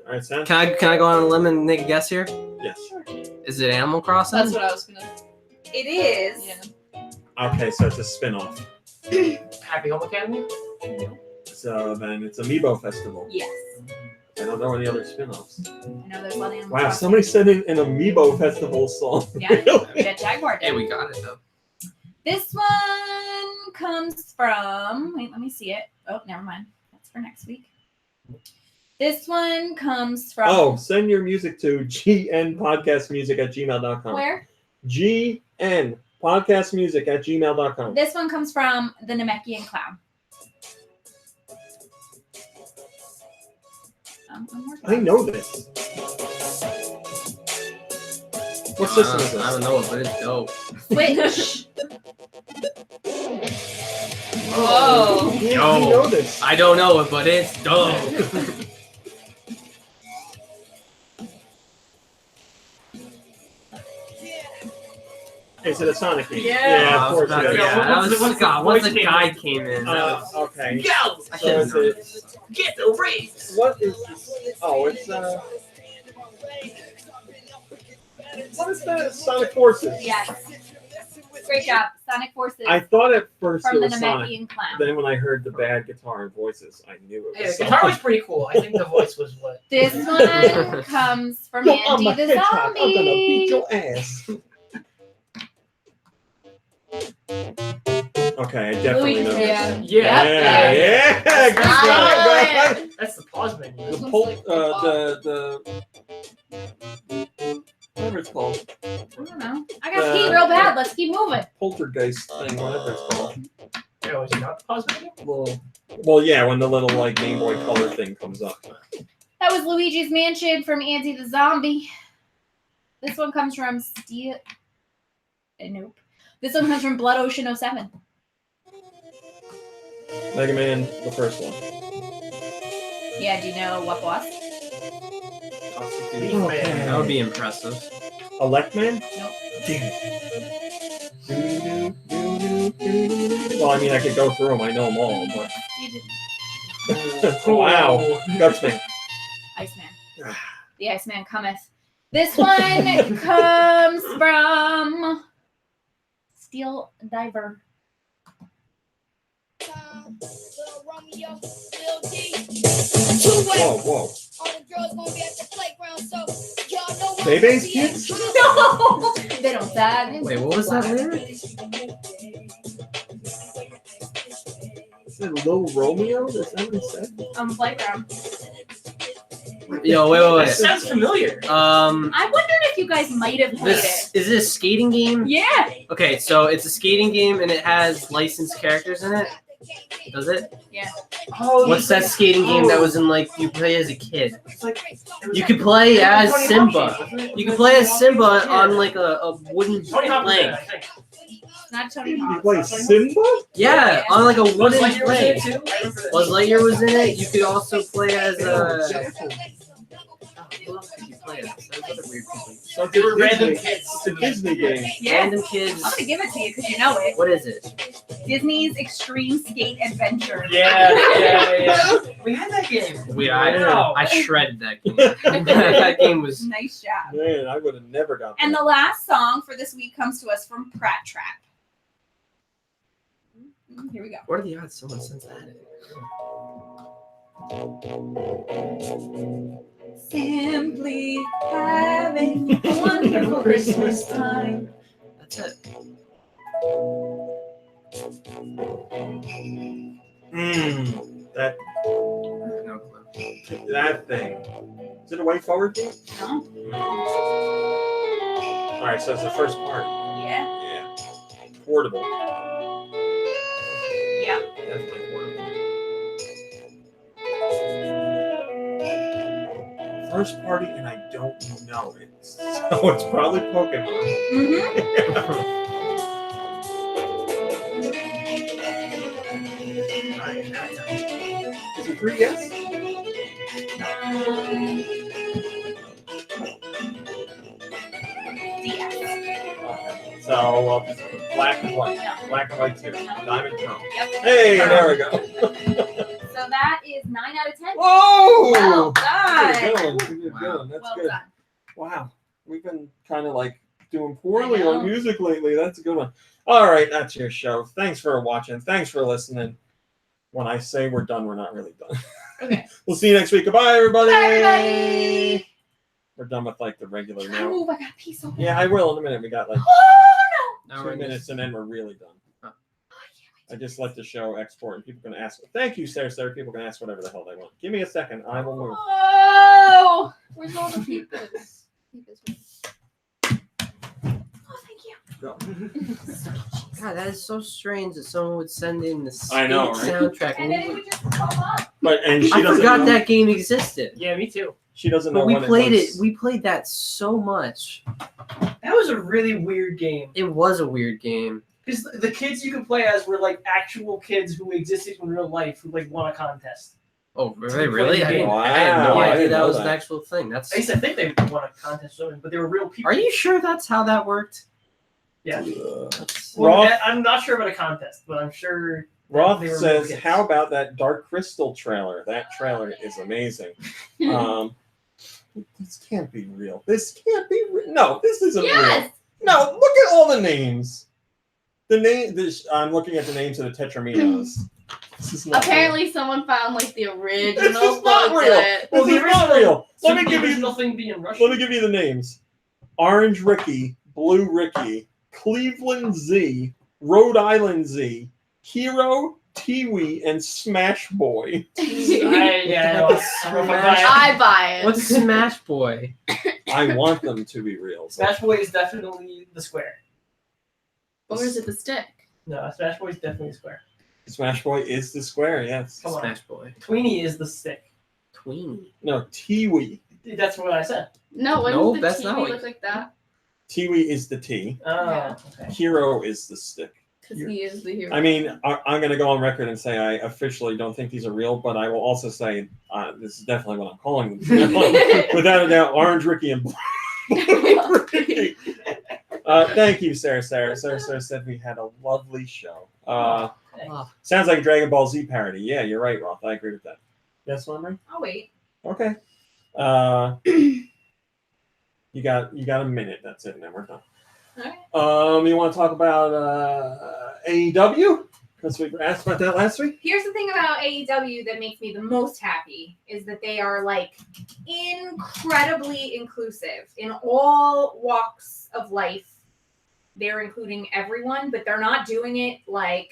All right, Sam. Can I go on a limb and make a guess here? Yes. Is it Animal Crossing? That's what I was gonna. It is. Yeah. Okay, so it's a spin-off. Happy Home Academy? So then it's Amiibo Festival. Yes. I don't know any other spin-offs. I know there's a lot of Animal Wow, Crossing. somebody sent in an Amiibo Festival song. Yeah. Really? Jet Jaguar Hey, did. we got it though. This one comes from. Wait, let me see it. Oh, never mind. That's for next week. This one comes from. Oh, send your music to gnpodcastmusic@gmail.com. Where? gnpodcastmusic@gmail.com. This one comes from the Namekian Clown. I'm working I on know this. What system is I don't this? know it, but it's dope. Switch. Whoa. Yeah, I Yo. know this. I don't know it, but it's dope. Is it a Sonic game? Yeah. of course it is. Yeah, that was What's the God. Once the voice guy name? came in, Okay. Go! I So should have is known it? this. Get the race! What is this? Oh, it's what is the Sonic Forces? Yes. Great job. Sonic Forces I thought at first from it the was Sonic. Namekian Clown. Then when I heard the bad guitar and voices, I knew it Yeah, was the guitar Sonic. was pretty cool. I think the voice was what? This one comes from Yo, I'm Andy a the hedgehog. Zombie. I'm gonna beat your ass. Okay, I definitely know this. Yeah. Yeah. Yeah, good Got job, it. That's the pause menu. The This pol- one's like whatever it's called, I don't know. I got pee real bad. Let's keep moving. poltergeist thing, whatever it's called. Oh, is it not the pause menu? Well, yeah, when the little like Game Boy Color thing comes up. That was Luigi's Mansion from Andy the Zombie. This one comes from Steel. Nope. This one comes from Blood Ocean 07. Mega Man, the first one. Yeah, do you know what boss? That would be impressive. Electman? Nope. Damn it. Well, I mean, I could go through them. I know them all, but You did wow, Gutsman. Iceman. The Iceman cometh. This one comes from Steel Diver. Whoa, whoa. Baby's Kids? No! They don't die. Wait, what was that lyric? Is it Lil Romeo? Is that what he said? Playground. Yo, That wait. sounds familiar. I wondered if you guys might have played This is it a skating game? it. Yeah. Okay, so it's a skating game and it has licensed characters in it. Does it? Oh, What's that skating game that was in like you play as a kid? It's like, You could play as Tony Simba. Hawk's game, wasn't it? You could play as Simba Yeah. on like a wooden Tony Hawk's plank. game, I think. Not Tony You Hawk. play Simba? Yeah, on like a Buzz wooden Lightyear was in it plank. too? I remember that. Buzz Lightyear was in it. You could also play as who else could you play as? There's other weird people. They were random Disney. kids. It's a Disney game. Yeah. Random kids. I'm gonna give it to you because you know it. What is it? Disney's Extreme Skate Adventure. Yeah. We had that game. I shredded that game. That game was. Nice job. Man, I would have never got And that. the last song for this week comes to us from Prat Trap. Here we go. What are the odds someone sends that in? Simply having a wonderful Christmas time. That's it. That No clue. that thing. Is it a way forward game? No? All right, so it's the first part. Yeah. Yeah. Portable. Yeah. Definitely portable. First party, and I don't know it. So it's probably Pokemon. Mm-hmm. Is it 3DS? Okay. So black and white. Black and white too. Diamond Chrome. Yep. Hey, there we go. So that is 9 out of 10. Whoa! Well Good done. going. Good going. That's Well good. done. Wow. We've been kind of like doing poorly I know. on music lately. That's a good one. All right, that's your show. Thanks for watching. Thanks for listening. When I say we're done, we're not really done. Okay. We'll see you next week. Goodbye, everybody. Bye, everybody. We're done with like the regular Try to now. move. I got a piece of. Yeah, I will in a minute. We got like Oh Now 2 we're minutes and then we're really done. Huh. I just let the show export and people can ask. Thank you, Sarah. People can ask whatever the hell they want. Give me a second. I will move. Oh! Where's all the papers? Oh, thank you. Go. God, that is so strange that someone would send in the I know, right? soundtrack. And then it would just come up. And she I doesn't forgot know, that game existed. Yeah, me too. She doesn't know But we when played it. was. We played that so much. That was a really weird game. It was a weird game. Because the kids you could play as were like actual kids who existed in real life who like won a contest. Oh, To really? play Really? the game. I had no Wow, I idea didn't that know was that. an actual thing. That's. I used to think they won a contest or something, but they were real people. Are you sure that's how that worked? Yeah. That's- Well, Roth- I'm not sure about a contest, but I'm sure. Roth They were says, real kids. "How about that Dark Crystal trailer? That trailer is amazing." This can't be real. This can't be real. No, this isn't real. Yes. No, look at all the names. The name. I'm looking at the names of the Tetraminos. This is not Apparently, someone found like the original This is not real. booklet. Real. This is not real. Let me the give you. original thing being Russian. Let me give you the names: Orange Ricky, Blue Ricky, Cleveland Z, Rhode Island Z, Hero, Tiwi, and Smash Boy. I buy it. What's Smash Boy? I want them to be real. Smash Boy is definitely the square. Or is it the stick? No, Smash Boy is definitely the square. Smash Boy is the square, yes. Come on. Smash Boy. Tweenie is the stick. Tweenie. No, Tiwi. That's what I said. No, wouldn't No, the that's not TV what- look like that? Tiwi is the T. Oh, Yeah. okay. Hero is the stick. Because he is the hero. I mean, I'm going to go on record and say I officially don't think these are real, but I will also say this is definitely what I'm calling them. Without a doubt, Orange Ricky and Blue Ricky. Thank you, Sarah. Sarah said we had a lovely show. Oh, Sounds like a Dragon Ball Z parody. Yeah, you're right, Roth. I agree with that. Yes, Lemry? I'll wait. Okay. You got a minute. That's it, and then we're done. All right. You want to talk about AEW? Because we asked about that last week. Here's the thing about AEW that makes me the most happy is that they are like incredibly inclusive in all walks of life they're including everyone, but they're not doing it like,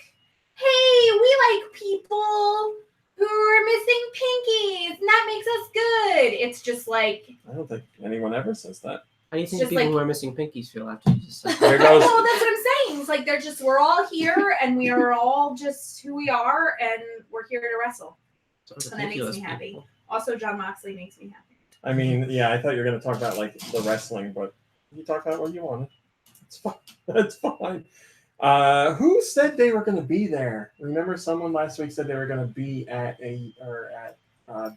hey, we like people who are missing pinkies, and that makes us good. It's just like, I don't think anyone ever says that. How do you think just people like- who are missing pinkies feel after you just said There that? goes. well, that's what I'm saying. It's like we're all here, and we are all just who we are, and we're here to wrestle. Sort of And that makes pinky-less me happy. people. Also, John Moxley makes me happy. I mean, yeah, I thought you were going to talk about like the wrestling, but you talk about what you wanted. It's fine. That's fine. Who said they were going to be there? Remember, someone last week said they were going to be at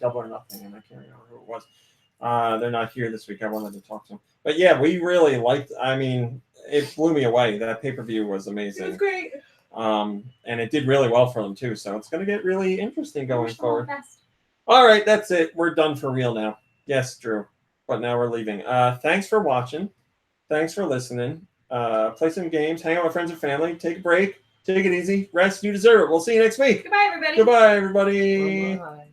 Double or Nothing, and I can't remember who it was. They're not here this week. I wanted to talk to them, but yeah, we really liked. I mean, it blew me away. That pay-per-view was amazing. It was great. And it did really well for them too. So it's going to get really interesting going Wish them all the forward. best. All right, that's it. We're done for real now. Yes, Drew. But now we're leaving. Thanks for watching. Thanks for listening. Play some games. Hang out with friends and family. Take a break. Take it easy. Rest. You deserve it. We'll see you next week. Goodbye, everybody. Goodbye, everybody. Bye-bye.